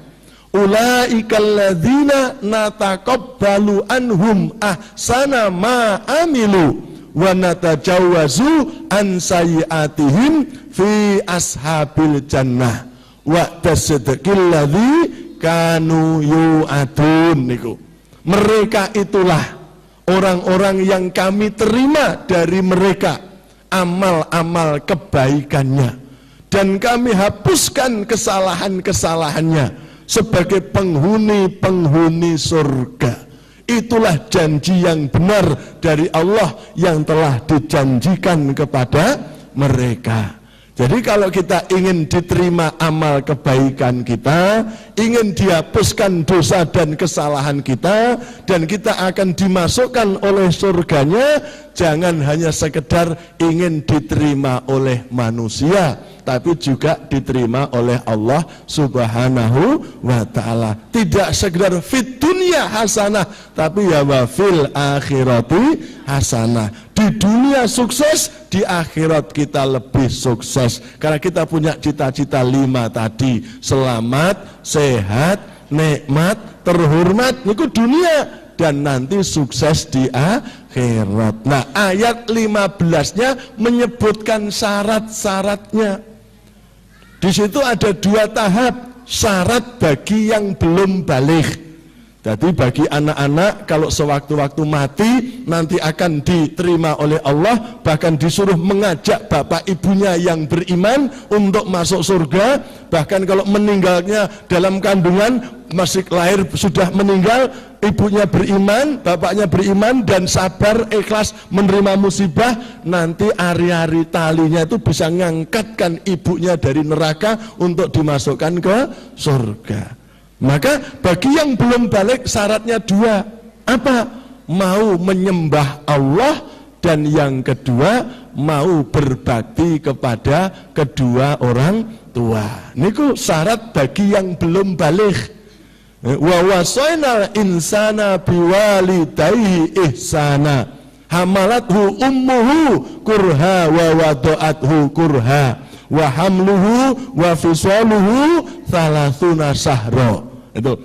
ulaikal ladzina nataqabbalu anhum ahsana ma amilu wa natajawwazu an sayyi'atihim fi ashabil jannah wa tasaddiqil ladzi kanu yu'adun niku. Mereka itulah orang-orang yang kami terima dari mereka amal-amal kebaikannya dan kami hapuskan kesalahan-kesalahannya sebagai penghuni-penghuni surga. Itulah janji yang benar dari Allah yang telah dijanjikan kepada mereka. Jadi kalau kita ingin diterima amal kebaikan kita, ingin dihapuskan dosa dan kesalahan kita, dan kita akan dimasukkan oleh surganya, jangan hanya sekedar ingin diterima oleh manusia, tapi juga diterima oleh Allah Subhanahu wa ta'ala. Tidak sekedar fit dunya hasanah, tapi ya wa fil akhirati hasanah. Di dunia sukses, di akhirat kita lebih sukses. Karena kita punya cita-cita 5 tadi. Selamat, sehat, nikmat, terhormat, itu dunia. Dan nanti sukses di akhirat. Nah, ayat 15-nya menyebutkan syarat-syaratnya. Di situ ada 2 tahap syarat bagi yang belum baligh. Jadi bagi anak-anak kalau sewaktu-waktu mati nanti akan diterima oleh Allah, bahkan disuruh mengajak bapak ibunya yang beriman untuk masuk surga. Bahkan kalau meninggalnya dalam kandungan, masih lahir sudah meninggal, ibunya beriman, bapaknya beriman dan sabar ikhlas menerima musibah, nanti ari-ari talinya itu bisa ngangkatkan ibunya dari neraka untuk dimasukkan ke surga. Maka bagi yang belum balik syaratnya 2. Apa? Mau menyembah Allah, dan yang kedua mau berbakti kepada kedua orang tua. Niku syarat bagi yang belum balik. Wa wasainal insana biwalidayhi ihsana hamalathu ummuhu kurha wa wada'athu kurha wa hamluhu wa fisaluhu 30 syahra. Itu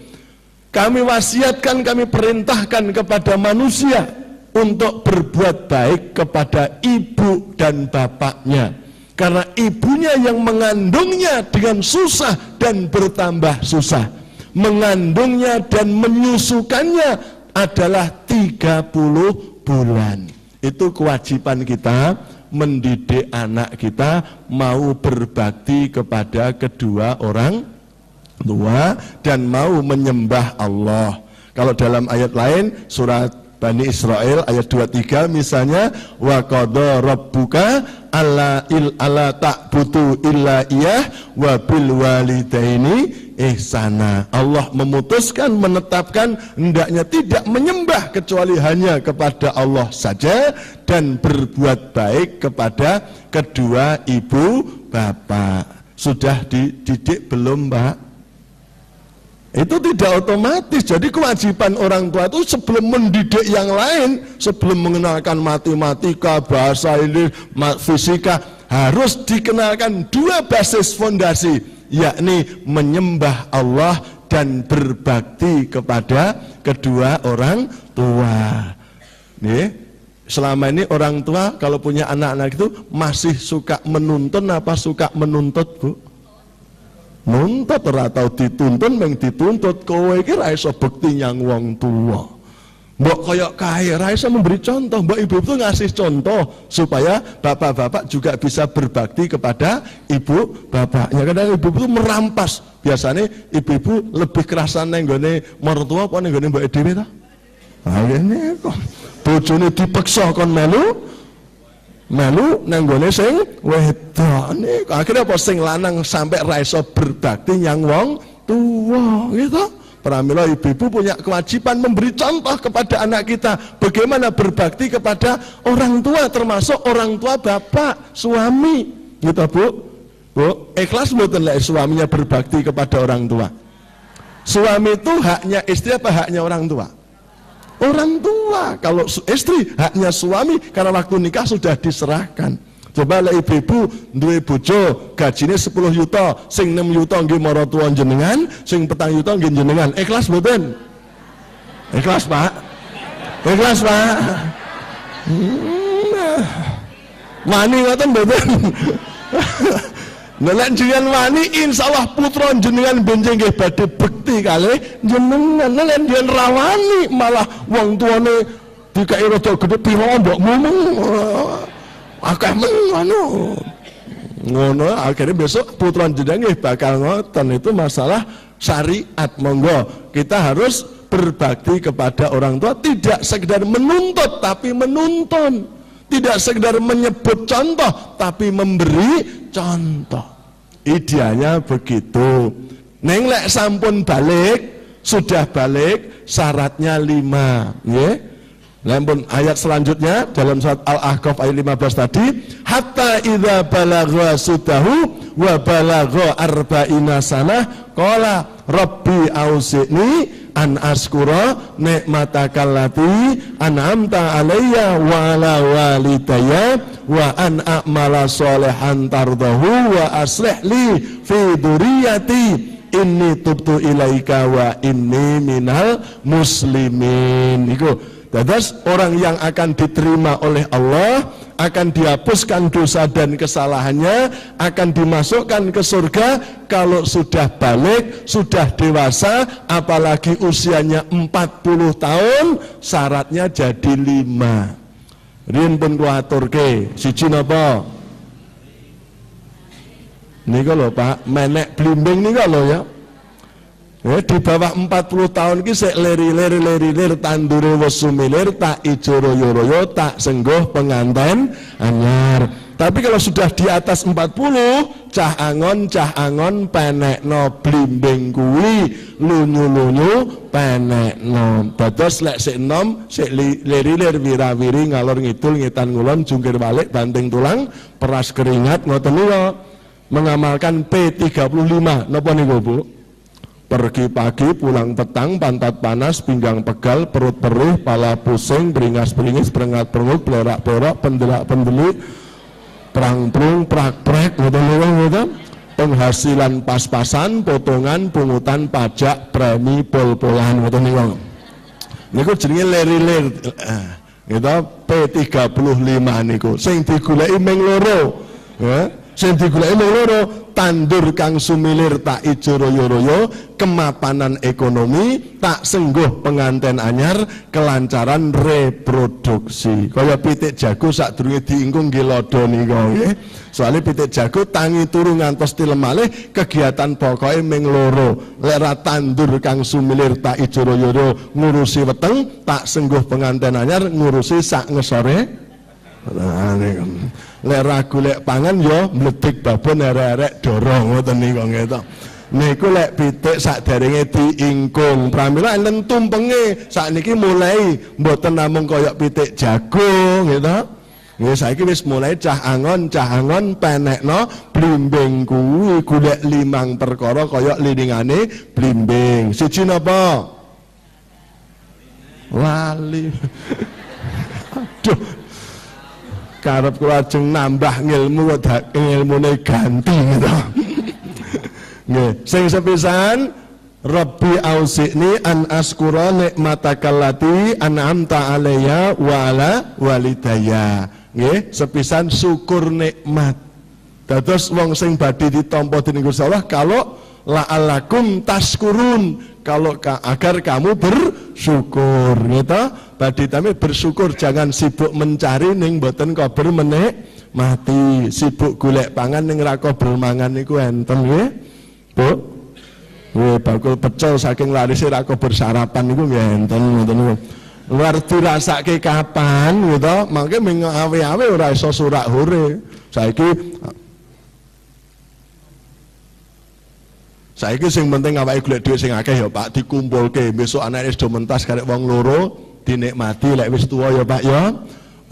kami wasiatkan, kami perintahkan kepada manusia untuk berbuat baik kepada ibu dan bapaknya, karena ibunya yang mengandungnya dengan susah dan bertambah susah, mengandungnya dan menyusukannya adalah 30 bulan. Itu kewajiban kita mendidik anak kita mau berbakti kepada kedua orang tua dan mau menyembah Allah. Kalau dalam ayat lain surat Bani Israel ayat 23 misalnya, wa qadha rabbuka alla ta'budu illa iyah wa bil walidaini ihsana. Allah memutuskan, menetapkan hendaknya tidak menyembah kecuali hanya kepada Allah saja dan berbuat baik kepada kedua ibu bapak. Sudah dididik belum, Pak? Itu tidak otomatis. Jadi kewajiban orang tua itu sebelum mendidik yang lain, sebelum mengenalkan matematika, bahasa Inggris, fisika, harus dikenalkan dua basis fondasi, yakni menyembah Allah dan berbakti kepada kedua orang tua. Nih, selama ini orang tua kalau punya anak-anak itu masih suka menuntun apa suka menuntut, Bu? Nuntut ora tau dituntun, meng dituntut. Kowe iki ra iso bekti nyang wong tuwa. Mbok kaya kae ra iso memberi contoh, mbok ibu itu ngasih contoh supaya bapak-bapak juga bisa berbakti kepada ibu bapaknya. Kadang ibu itu merampas. Biasanya ibu-ibu lebih kerasan nang nggone mertua apa nang nggone mbok dhewe ta? Ha ngene kok. Bojone dipeksa kon melu nanggone sing wedok niku akhirnya apa sing lanang sampai ra iso berbakti nyang wong tuwa gitu. Pramila ibu-ibu punya kewajiban memberi contoh kepada anak kita bagaimana berbakti kepada orang tua, termasuk orang tua bapak, suami gitu, Bu. Bu, ikhlas mboten lek suaminya berbakti kepada orang tua? Suami itu haknya istri apa haknya orang tua? Orang tua. Kalau istri haknya suami karena waktu nikah sudah diserahkan. Coba lek ibu-ibu duwe bojo gajine 10 juta, sing 6 juta nggih maratuwa jenengan, sing 4 juta nggih jenengan. Ikhlas mboten? Ikhlas, Pak? Ikhlas, Pak? Wani ngoten mboten? Nek jenengan wani insyaallah putra jenengan benjing nggih badhe bekti kalih jenengan. Nek jenengan rawani malah wong tuane dikai rada gedhe pira mbok ngomong akeh men ngono akhirnya besok putra jenengan nggih bakal ngoten. Itu masalah syariat. Monggo kita harus berbakti kepada orang tua, tidak sekedar menuntut tapi menuntun, tidak sekedar menyebut contoh tapi memberi contoh. Idealnya begitu. Neng lek sampun balik, sudah balik, syaratnya 5 nggih. Lampun ayat selanjutnya dalam surat Al-Ahqaf ayat 15 tadi, hatta idza balagha sudahu wa balagha arba'ina sanah qala rabbi auzi'ni an askura ni'matakal lati an'amta alayya wa ala walidayya wa an a'mala sholihan tardahu wa aslih li fi dzurriyyati inni tubtu ilaika wa inni minal muslimin. Iku dadas orang yang akan diterima oleh Allah, akan dihapuskan dosa dan kesalahannya, akan dimasukkan ke surga kalau sudah balik, sudah dewasa, apalagi usianya 40 tahun, syaratnya jadi 5. Riyen pun kula aturke, siji napa? Nika lho Pak, menek blimbing nika lho ya. Di bawah 40 tahun ki sik leri-leri tandure wis sumilir, tak ijo royo-royo, tak senggoh penganten anyar. Tapi kalau sudah di atas 40, cah angon penekno blimbing kuwi, lunyu-lunyu penekno. Dados lek sik enom, sik leri-leri wirawiri ngalor ngidul ngetan ngulon jungkir balik banting tulang, peras keringat ngoten niku. Mengamalkan P35 napa niku, Bu? Pergi pagi, pulang petang, pantat panas, pinggang pegal, perut perih, pala pusing, beringas-beringis, berengat-berengut, belorak-belorok, pendelak-pendelik, perang-perung, prak-prek, gitu. Penghasilan pas-pasan, potongan, pungutan, pajak, premi, pol-polan, gitu. Niku jenenge leri-ler, gitu, P35 niku. Sing digulai meng loro, ya. Sing digoleki mung loro, tandur kang sumilir tak ijo royo-royo, kemapanan ekonomi, tak sengguh penganten anyar, kelancaran reproduksi. Kaya pitik jago sadurunge diingkung nggih lodo nika nggih. Soale pitik jago tangi turu ngantos tilem malih, kegiatan pokoke ming loro. Lek ra tandur kang sumilir tak ijo royo-royo ngurusi weteng, tak sengguh penganten anyar ngurusi sak ngesore. Nah, lek ra golek pangan ya mledik babon arek-arek dorong ngoten niku nggih. Niku lek pitik sakderenge diingkung, pramila enten tumpenge. Sakniki mulai mboten namung kaya pitik jago nggih to. Nggih saiki wis mulai cah angon penekno blimbing kuwi golek 5 perkara kaya lilingane blimbing. Siji napa? Lali. Aduh. Karep kula ajeng nambah ngilmu kok ngilmune ganti gitu. Nggih, sing sepisan Rabbi ausi'ni an askura nikmatakallati an'amta alayya wa ala walidayya. Nggih, sepisan syukur nikmat. Dados wong sing badhe ditampa dening Gusti Allah kalau la'alakum tashkurun, kalau agar kamu bersyukur gitu. Badhe tami bersyukur, jangan sibuk mencari ning mboten kober menikmati, sibuk golek pangan ning ra kober mangan niku enten nggih. Bu. Nggih bakul pecel saking larise ra kober sarapan niku nggih enten ngoten niku. Luar dirasake kapan gitu, mangke ming awe-awe ora iso surak hore. Saiki sing penting awake golek dhuwit sing akeh ya Pak, dikumpulke besok anake do mentas karek wong loro dinikmati lek wis tuwa ya Pak ya.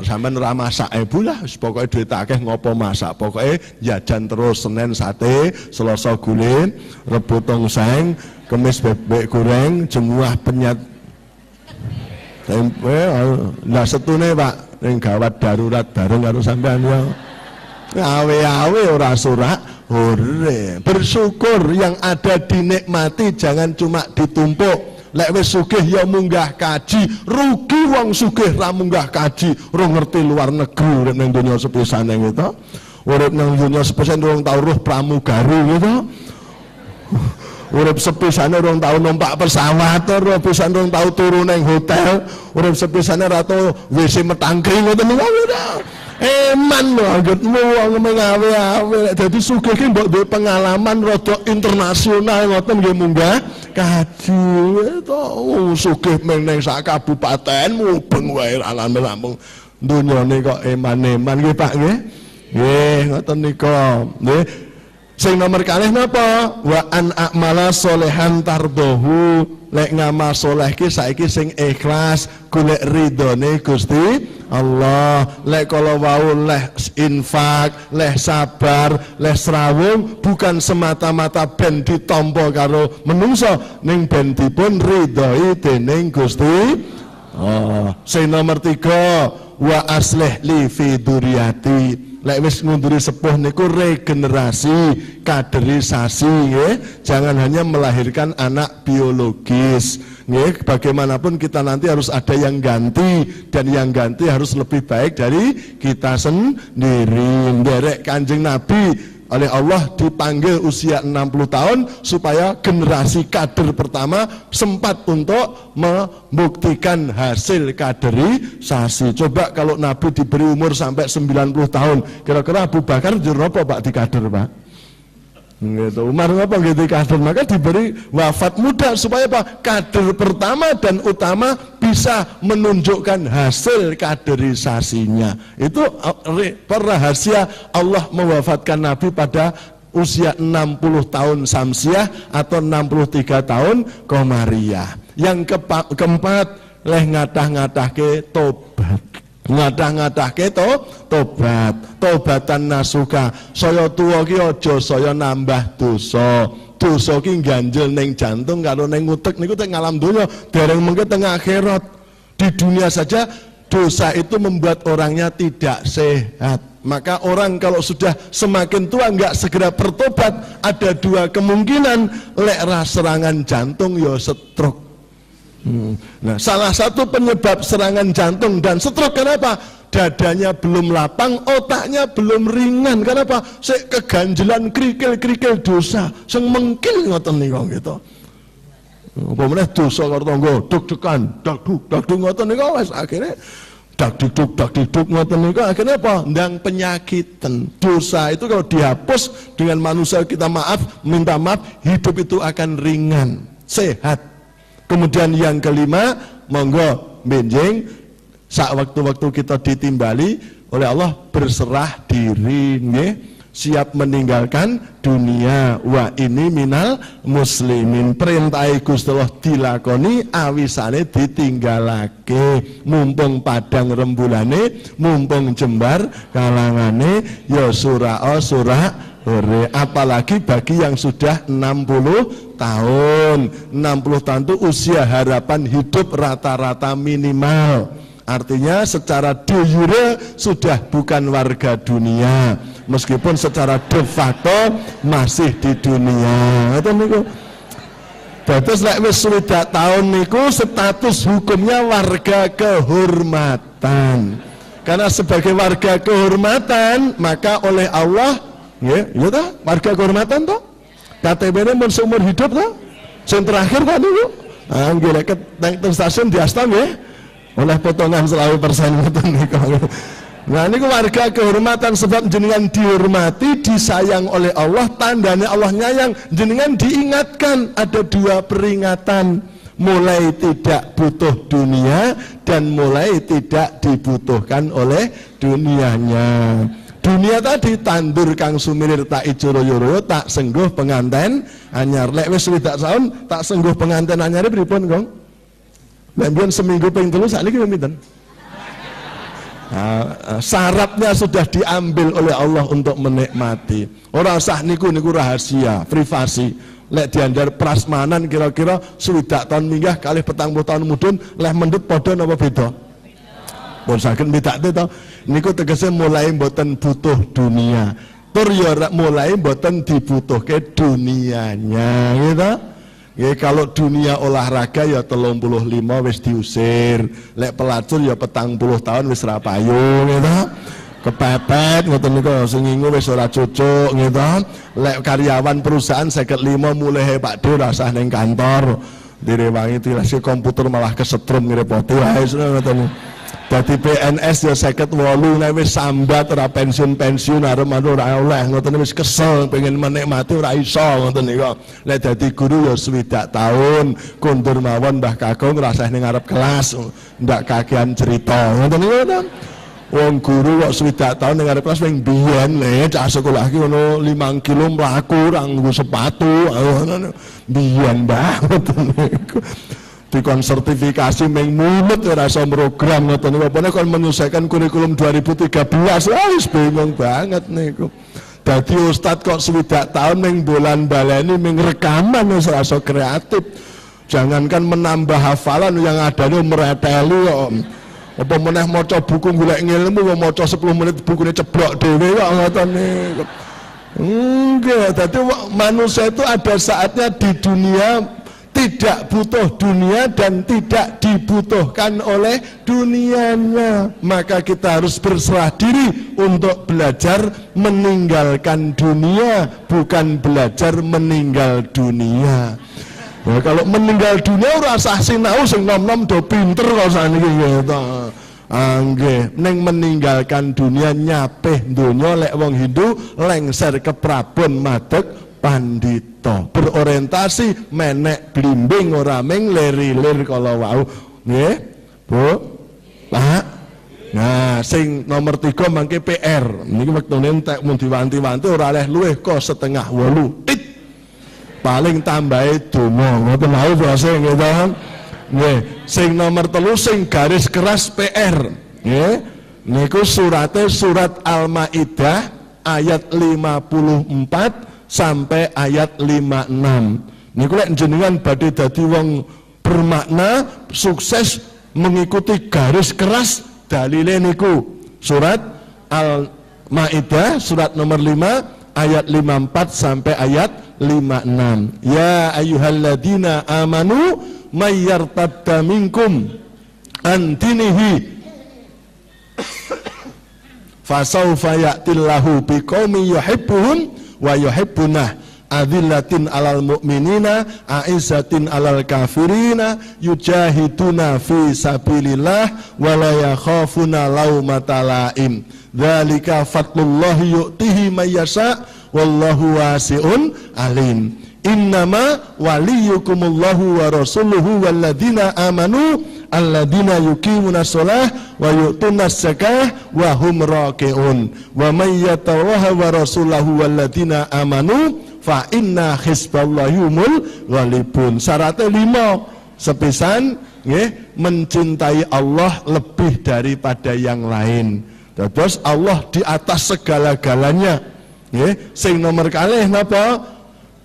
Sampeyan ora masak bulah wis pokoke dhuwit akeh ngopo masak. Pokoke jajan terus Senin sate, Selasa guling, Rebo tongseng, Kamis bebek goreng, Jumat penyet tempe. Lah setune Pak ning gawat darurat bareng karo sampean ya. Awe-awe ora surak hore. Bersyukur yang ada dinikmati, jangan cuma ditumpuk. Lek wis sugih ya munggah kaji, rugi wong sugih ra munggah kaji, ora ngerti luar negeri urip ning donya sepisane gitu. Urip ning donya sepisane rong tau roh pramugari gitu. Urip sepisane rong tau numpak pesawat, urip pisan rong tau turu ning hotel, urip sepisane ra tau WC metangkring ngoten niku. Eman lho anggitmu wong mengawe-awe dadi sugih ki mbok duwe pengalaman rada internasional ngoten nggih munggah kaji to sugih meneng sak kabupaten mubeng wae alam-alam donyane kok eman-eman nggih Pak nggih. Nggih ngoten nika nggih. Sing nomor kalih napa? Wa an a'mala solehan tardohu. Lek ngamal soleh ki saiki sing ikhlas golek ridhone Gusti Allah. Lek kala wau leh infak, leh sabar, leh srawung bukan semata-mata ben ditampa karo menungso, ning ben dipun ridhoi dening Gusti Allah. Sing nomor 3 wa aslih li fi dzurriyyati. Lek wis ngunduri sepuh niku regenerasi, kaderisasi nggih. Jangan hanya melahirkan anak biologis nggih. Bagaimanapun kita nanti harus ada yang ganti, dan yang ganti harus lebih baik dari kita sendiri. Nderek Kanjeng Nabi oleh Allah dipanggil usia 60 tahun supaya generasi kader pertama sempat untuk membuktikan hasil kaderisasi. Coba kalau Nabi diberi umur sampai 90 tahun, kira-kira Abu Bakar jero apa Pak di kader Pak? Gitu. Umar apa gitu kader, maka diberi wafat muda supaya apa? Kader pertama dan utama bisa menunjukkan hasil kaderisasinya. Itu rahasia Allah mewafatkan Nabi pada usia 60 tahun Samsiah atau 63 tahun Komariah. Yang keempat, leh ngadah-ngadahke tobat. Ngadah-ngadahke tobat, tobatan nasuka. Saya tuwa ki aja saya nambah dosa. Dosa ki ganjel ning jantung karo ning utek niku teng alam donya, dereng mengke teng akhirat. Di dunia saja dosa itu membuat orangnya tidak sehat. Maka orang kalau sudah semakin tua nggak segera bertobat, ada dua kemungkinan, lek ra serangan jantung ya stroke. Nah, salah satu penyebab serangan jantung dan stroke kenapa? dadanya belum lapang, otaknya belum ringan. Kenapa? Sik keganjelan krikil-krikil dosa, sing mengkil ngoten niku gitu. Apa meneh dosa karo tangga, deg-degan, dagduk ngoten niku wis akhire dak-diduk ngoten niku akhirnya apa? Ndang penyakitan. Dosa itu kalau dihapus dengan manusia kita minta maaf, hidup itu akan ringan, sehat. Kemudian yang kelima, monggo benjing saat waktu-waktu kita ditimbali oleh Allah berserah diri nggih. Siap meninggalkan dunia. Wa ini minal muslimin. Perintah Gusti Allah dilakoni, awisane ditinggalake. Mumpung padang rembulane, mumpung jembar kalangane, ya surah ore. Apalagi bagi yang sudah 60 tahun. 60 tahun itu usia harapan hidup rata-rata minimal. Artinya secara de jure sudah bukan warga dunia, meskipun secara de facto masih di dunia. Itu niku. Terus lek wis 60 tahun niku status hukumnya warga kehormatan. Karena sebagai warga kehormatan, maka oleh Allah, ya toh, warga kehormatan toh. KTP-ne mun seumur hidup toh. Sing terakhir kan niku. Ah nggih lek teng stasiun diasta nggih. Oleh potongan 100% ngoten niku. Nah niku warga kehormatan, sebab jenengan dihormati, disayang oleh Allah, tandanya Allah nyayang. Jenengan diingatkan ada 2 peringatan, mulai tidak butuh dunia dan mulai tidak dibutuhkan oleh dunianya. Dunia tadi tandur kang sumirir tak ijo royo-royo, tak sengguh penganten anyar. Lek wis 60 tahun tak sengguh penganten anyar pripun, Gong? Lembian seminggu ping 3 sakniki pinten? Syaratnya sudah diambil oleh Allah untuk menikmati. Ora usah niku rahasia, privasi. Lek diandar prasmanan kira-kira 60 tahun minggah kalih 40 tahun mudhun leh mendut padha napa beda? Pun saged bedakte to. Niku tegese mulai mboten butuh dunia. Tur ya mulai mboten dibutuhke dunianya, gitu. Ya, kalau dunia olahraga ya 35 wis diusir, lek pelacur ya 40 tahun wis ra payu gitu. Kepepet ngoten niku sing ngingu wis ora cocok gitu. Lek karyawan perusahaan 55 mulai Pak De ora usah ning kantor. Direwangi tilasi komputer malah kesetrum ngrepoti wae ngoten. Dadi PNS ya 58 nek wis sambat ora pensiun arep ora oleh ngoten wis kesel pengen menikmati ora iso ngoten niku. Lek dadi guru ya 60 tahun kondur mawon Mbah Kakung rasah ning ngarep kelas ndak kakean cerita ngoten niku. Wong guru kok 60 tahun ning ngarep kelas wing biyen cah sekolah iki ngono 5 kilo mlaku ora nggo sepatu biyen Mbah ngoten niku. Dikon sertifikasi meng mumet ora iso program ngoten niku apa kon menyelesaikan kurikulum 2013 wis bingung banget niku. Dadi ustad kok 60 tahun meng dolan baleni meng rekaman wis ora iso kreatif. Jangankan menambah hafalan yang adane mereteli kok. Apa meneh maca buku golek ilmu kok maca 10 menit bukune ceblok dhewe kok ngoten niku. Enggak, dadi manusia itu ada saatnya di dunia tidak butuh dunia dan tidak dibutuhkan oleh dunianya. Maka kita harus berserah diri untuk belajar meninggalkan dunia, bukan belajar meninggal dunia. Ya, kalau meninggal dunia ora usah sinau sing nom-nom do pinter kok saniki gitu. Nggih, ning meninggalkan dunia nyapeh donya lek wong Hindu lengser ke prabon madeg pandita, berorientasi menek blimbing ora meng leri-lir kala wau. Nggih, Bu? Pak. Nah, sing nomor 3 mangke PR. Niki wektune entek mun diwanti-wanti ora leh luwih kok 7:30. Tit. Paling tambahe donga. Ngoten wau basa nggih. Nggih, sing nomor 3 sing garis keras PR. Nggih. Niku surate surat Al-Maidah ayat 54 sampai ayat 56. Niku lek jenengan badhe dadi wong bermakna sukses mengikuti garis keras dalile niku surat Al-Maidah surat nomor 5 ayat 54 sampai ayat 56. Ya ayyuhalladzina amanu may yartadda minkum an dinihi fasaufa ya'tillahu biqaumin yuhibbuhum wa yuhibbunah adillatin alal mu'minina a'izzatin alal kafirina yujahiduna fi sabilillah wa la yakhafuna laumata laim dzalika fadlullahi yu'tihi may yasha wallahu wasi'un alim innama waliyukumullahu wa rasuluhu walladzina amanu alladzina yuqimuna shalah wa yu'tuna zakah wa hum raki'un wa may yatawaha wa rasulahu walladzina amanu fa inna hizballahi humul ghalibun. Syaratnya 5 sepisan nggih, mencintai Allah lebih daripada yang lain. Terus Allah di atas segala-galanya nggih. Sing nomor kalih napa?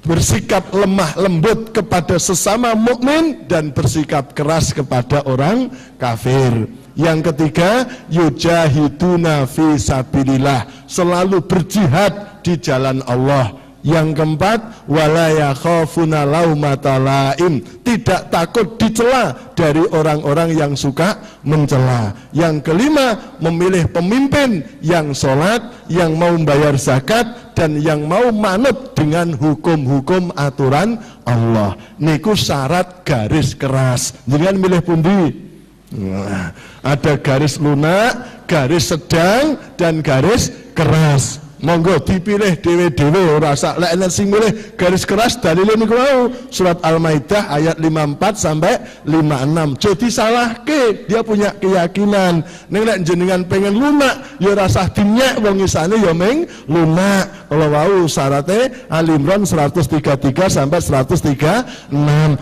Bersikap lemah lembut kepada sesama mukmin dan bersikap keras kepada orang kafir. Yang ketiga, yujahiduna fi sabilillah, selalu berjihad di jalan Allah. Yang keempat, wala yakhafuna laumata laim, tidak takut dicela dari orang-orang yang suka mencela. Yang kelima, memilih pemimpin yang sholat, yang mau membayar zakat, dan yang mau manut dengan hukum-hukum aturan Allah. Niku syarat garis keras. Jangan milih pundi. Nah, ada garis lunak, garis sedang, dan garis keras. Monggo dipilih dewe-dewe, ora sak lek sing milih garis keras dalile niku mau surat Al-Maidah ayat 54 sampai 56. Jadi salahke, dia punya keyakinan. Ning lek jenengan pengen lunak ya ora usah dinyek wong isane ya ming lunak. Kalau wau syaratnya Al-Imran 133 sampai 136.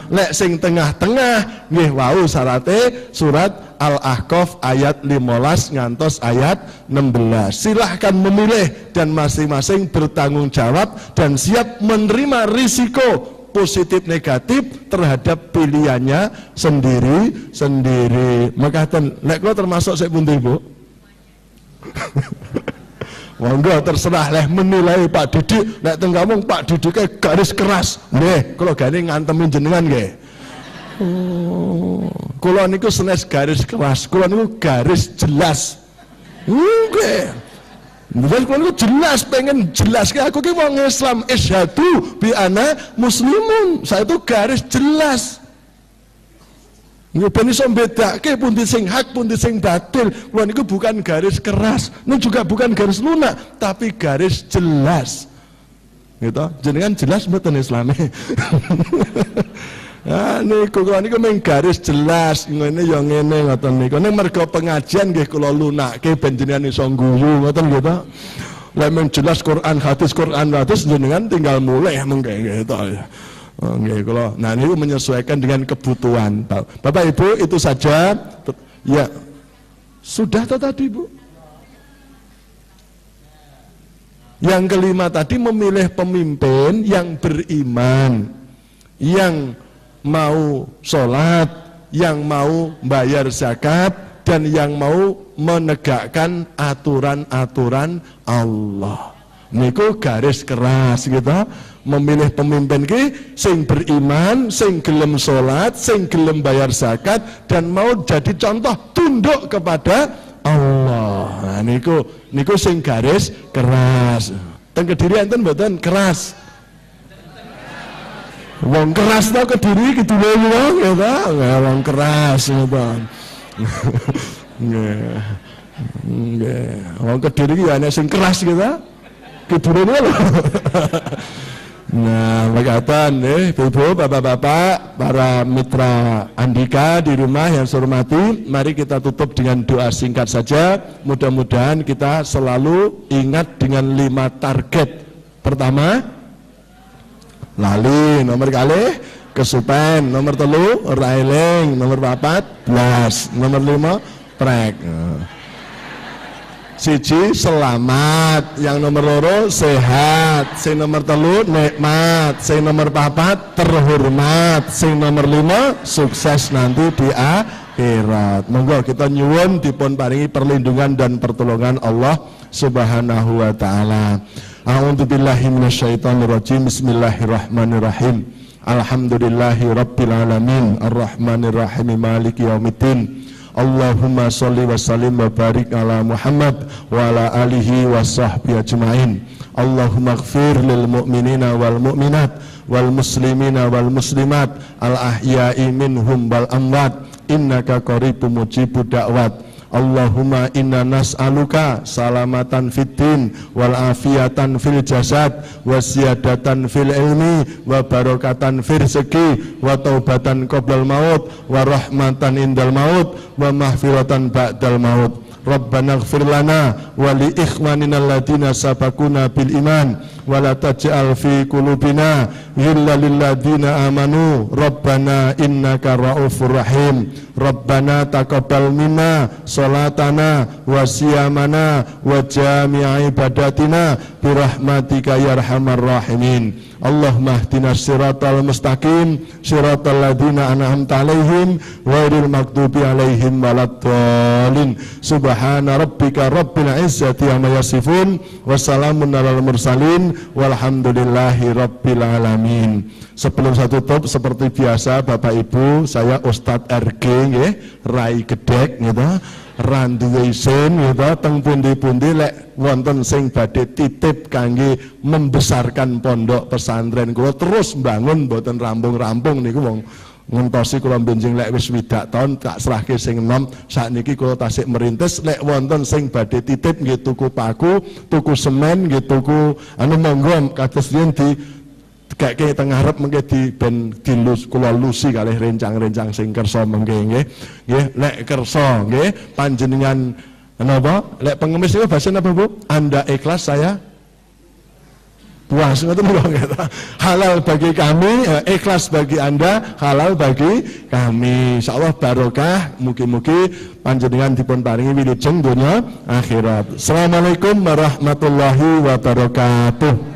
Lek sing tengah-tengah nggih wau syaratnya surat Al-Ahqaf ayat 15 ngantos ayat 16. Silahkan memilih dan masing-masing bertanggung jawab dan siap menerima risiko positif negatif terhadap pilihannya sendiri-sendiri. Maka lek kula termasuk sik pundi, Bu? Monggo terserah leh menilai Pak Didik. Nek teng kampung Pak Didike garis keras. Nggih, kula gane ngantemi jenengan nggih. Kula niku senes garis keras, kula niku garis jelas. Nggih. Bukan kula niku jelas, pengen jelas ke aku ki wong Islam, isyhadu bi ana muslimun. Saya itu garis jelas. Nggih ben iso mbedake pundi sing hak, pundi sing batil. Kula niku bukan garis keras, niku juga bukan garis lunak, tapi garis jelas. Gitu. Jenengan jelas mboten Islame. Ah niku kula niku mung garis jelas ngene ya ngene ngoten niku. Ning mergo pengajian nggih kula lunake ben jenengan iso guyu ngoten nggih to. Lah men jelas Quran hadis jenengan tinggal mulai mengke gitu. Nggih kula. Nah niku menyesuaikan dengan kebutuhan. Bapak Ibu itu saja ya. Sudah toh tadi Bu? Yang kelima tadi memilih pemimpin yang beriman, yang mau sholat, yang mau bayar zakat, dan yang mau menegakkan aturan-aturan Allah. Niku garis keras gitu. Memilih pemimpin ki sing beriman, sing gelem sholat, sing gelem bayar zakat, dan mau jadi contoh tunduk kepada Allah. Nah niku sing garis keras. Teng Kediri enten mboten keras. Wong keras tau Kediri kidule wong ya ta, wong keras ngoten. Nggih. Nggih. Wong Kediri ki ana sing keras gitu ta. Kidule lho. Nah, makaten Ibu, Bapak-bapak, para mitra Andika di rumah yang saya hormati, mari kita tutup dengan doa singkat saja. Mudah-mudahan kita selalu ingat dengan 5 target. Pertama, lali nomor kali kesupen, nomor 3 ora eling, nomor 4 blas, nomor 5 prek. Siji selamat, yang nomor 2 sehat, sing nomor 3 nikmat, sing nomor 4 terhormat, sing nomor 5 sukses nanti di akhirat. Monggo kita nyuwun dipun paringi perlindungan dan pertolongan Allah Subhanahu wa taala. A'udzubillahi minasyaitonirrajim. Bismillahirrahmanirrahim. Alhamdulillahi rabbil alamin, arrahmanirrahim, maliki yaumiddin. Allahumma sholli wa sallim wa barik ala Muhammad wa ala alihi wa sahbihi ajma'in. Allahumma ighfir lil mu'minina wal mu'minat wal muslimina wal muslimat al ahya'i minhum wal amwat innaka qaribun mujibud da'wat. Allahumma inna nas'aluka salamatan fid din wal afiyatan fil jasad wa ziyadatan fil ilmi wa barakatan fil rizqi wa taubatan qoblal maut wa rahmatan indal maut wa mahfiratan ba'dal maut. Rabbana ighfir lana wa li ikhwanina alladziina sabaquna bil iman wa la taj'al fi qulubina ghillan lil ladziina amanu Rabbana innaka ra'ufur rahim. Rabbana taqabbal minna salatana wa siyamana wa jami'a ibadatina bi rahmatika ya arhamar rahimin. Allahumma ihdina siratal mustaqim siratal ladzina an'amta 'alaihim ghairil maghdubi 'alaihim waladdallin. Subhana rabbika rabbil izzati amma yasifun wa salamun alal mursalin walhamdulillahi rabbil alamin. Sebelum saya tutup seperti biasa Bapak Ibu, saya Ustadz RG nggih, Rai Gedek gitu. Randuwe isin gitu teng pundi-pundi lek wonten sing badhe titip kangge membesarkan pondok pesantren kula terus mbangun mboten rampung-rampung niku wong ngentosi kula benjing lek wis swidak taun tak serahke sing enom sakniki kula tasik merintis lek wonten sing badhe titip nggih tuku paku, tuku semen nggih tuku monggo kados yen di kayak tengah arep mengke di ben dilus kula lusi kalih rencang-rencang sing kersa mengke nggih. Nggih, lek kersa nggih panjenengan napa? Lek pengemis niku bahasa napa Bu? Anda ikhlas saya puas ngoten niku. Halal bagi kami, ikhlas bagi Anda, halal bagi kami. Insyaallah barokah, mugi-mugi panjenengan dipun paringi wilujeng donya akhirat. Assalamualaikum warahmatullahi wabarakatuh.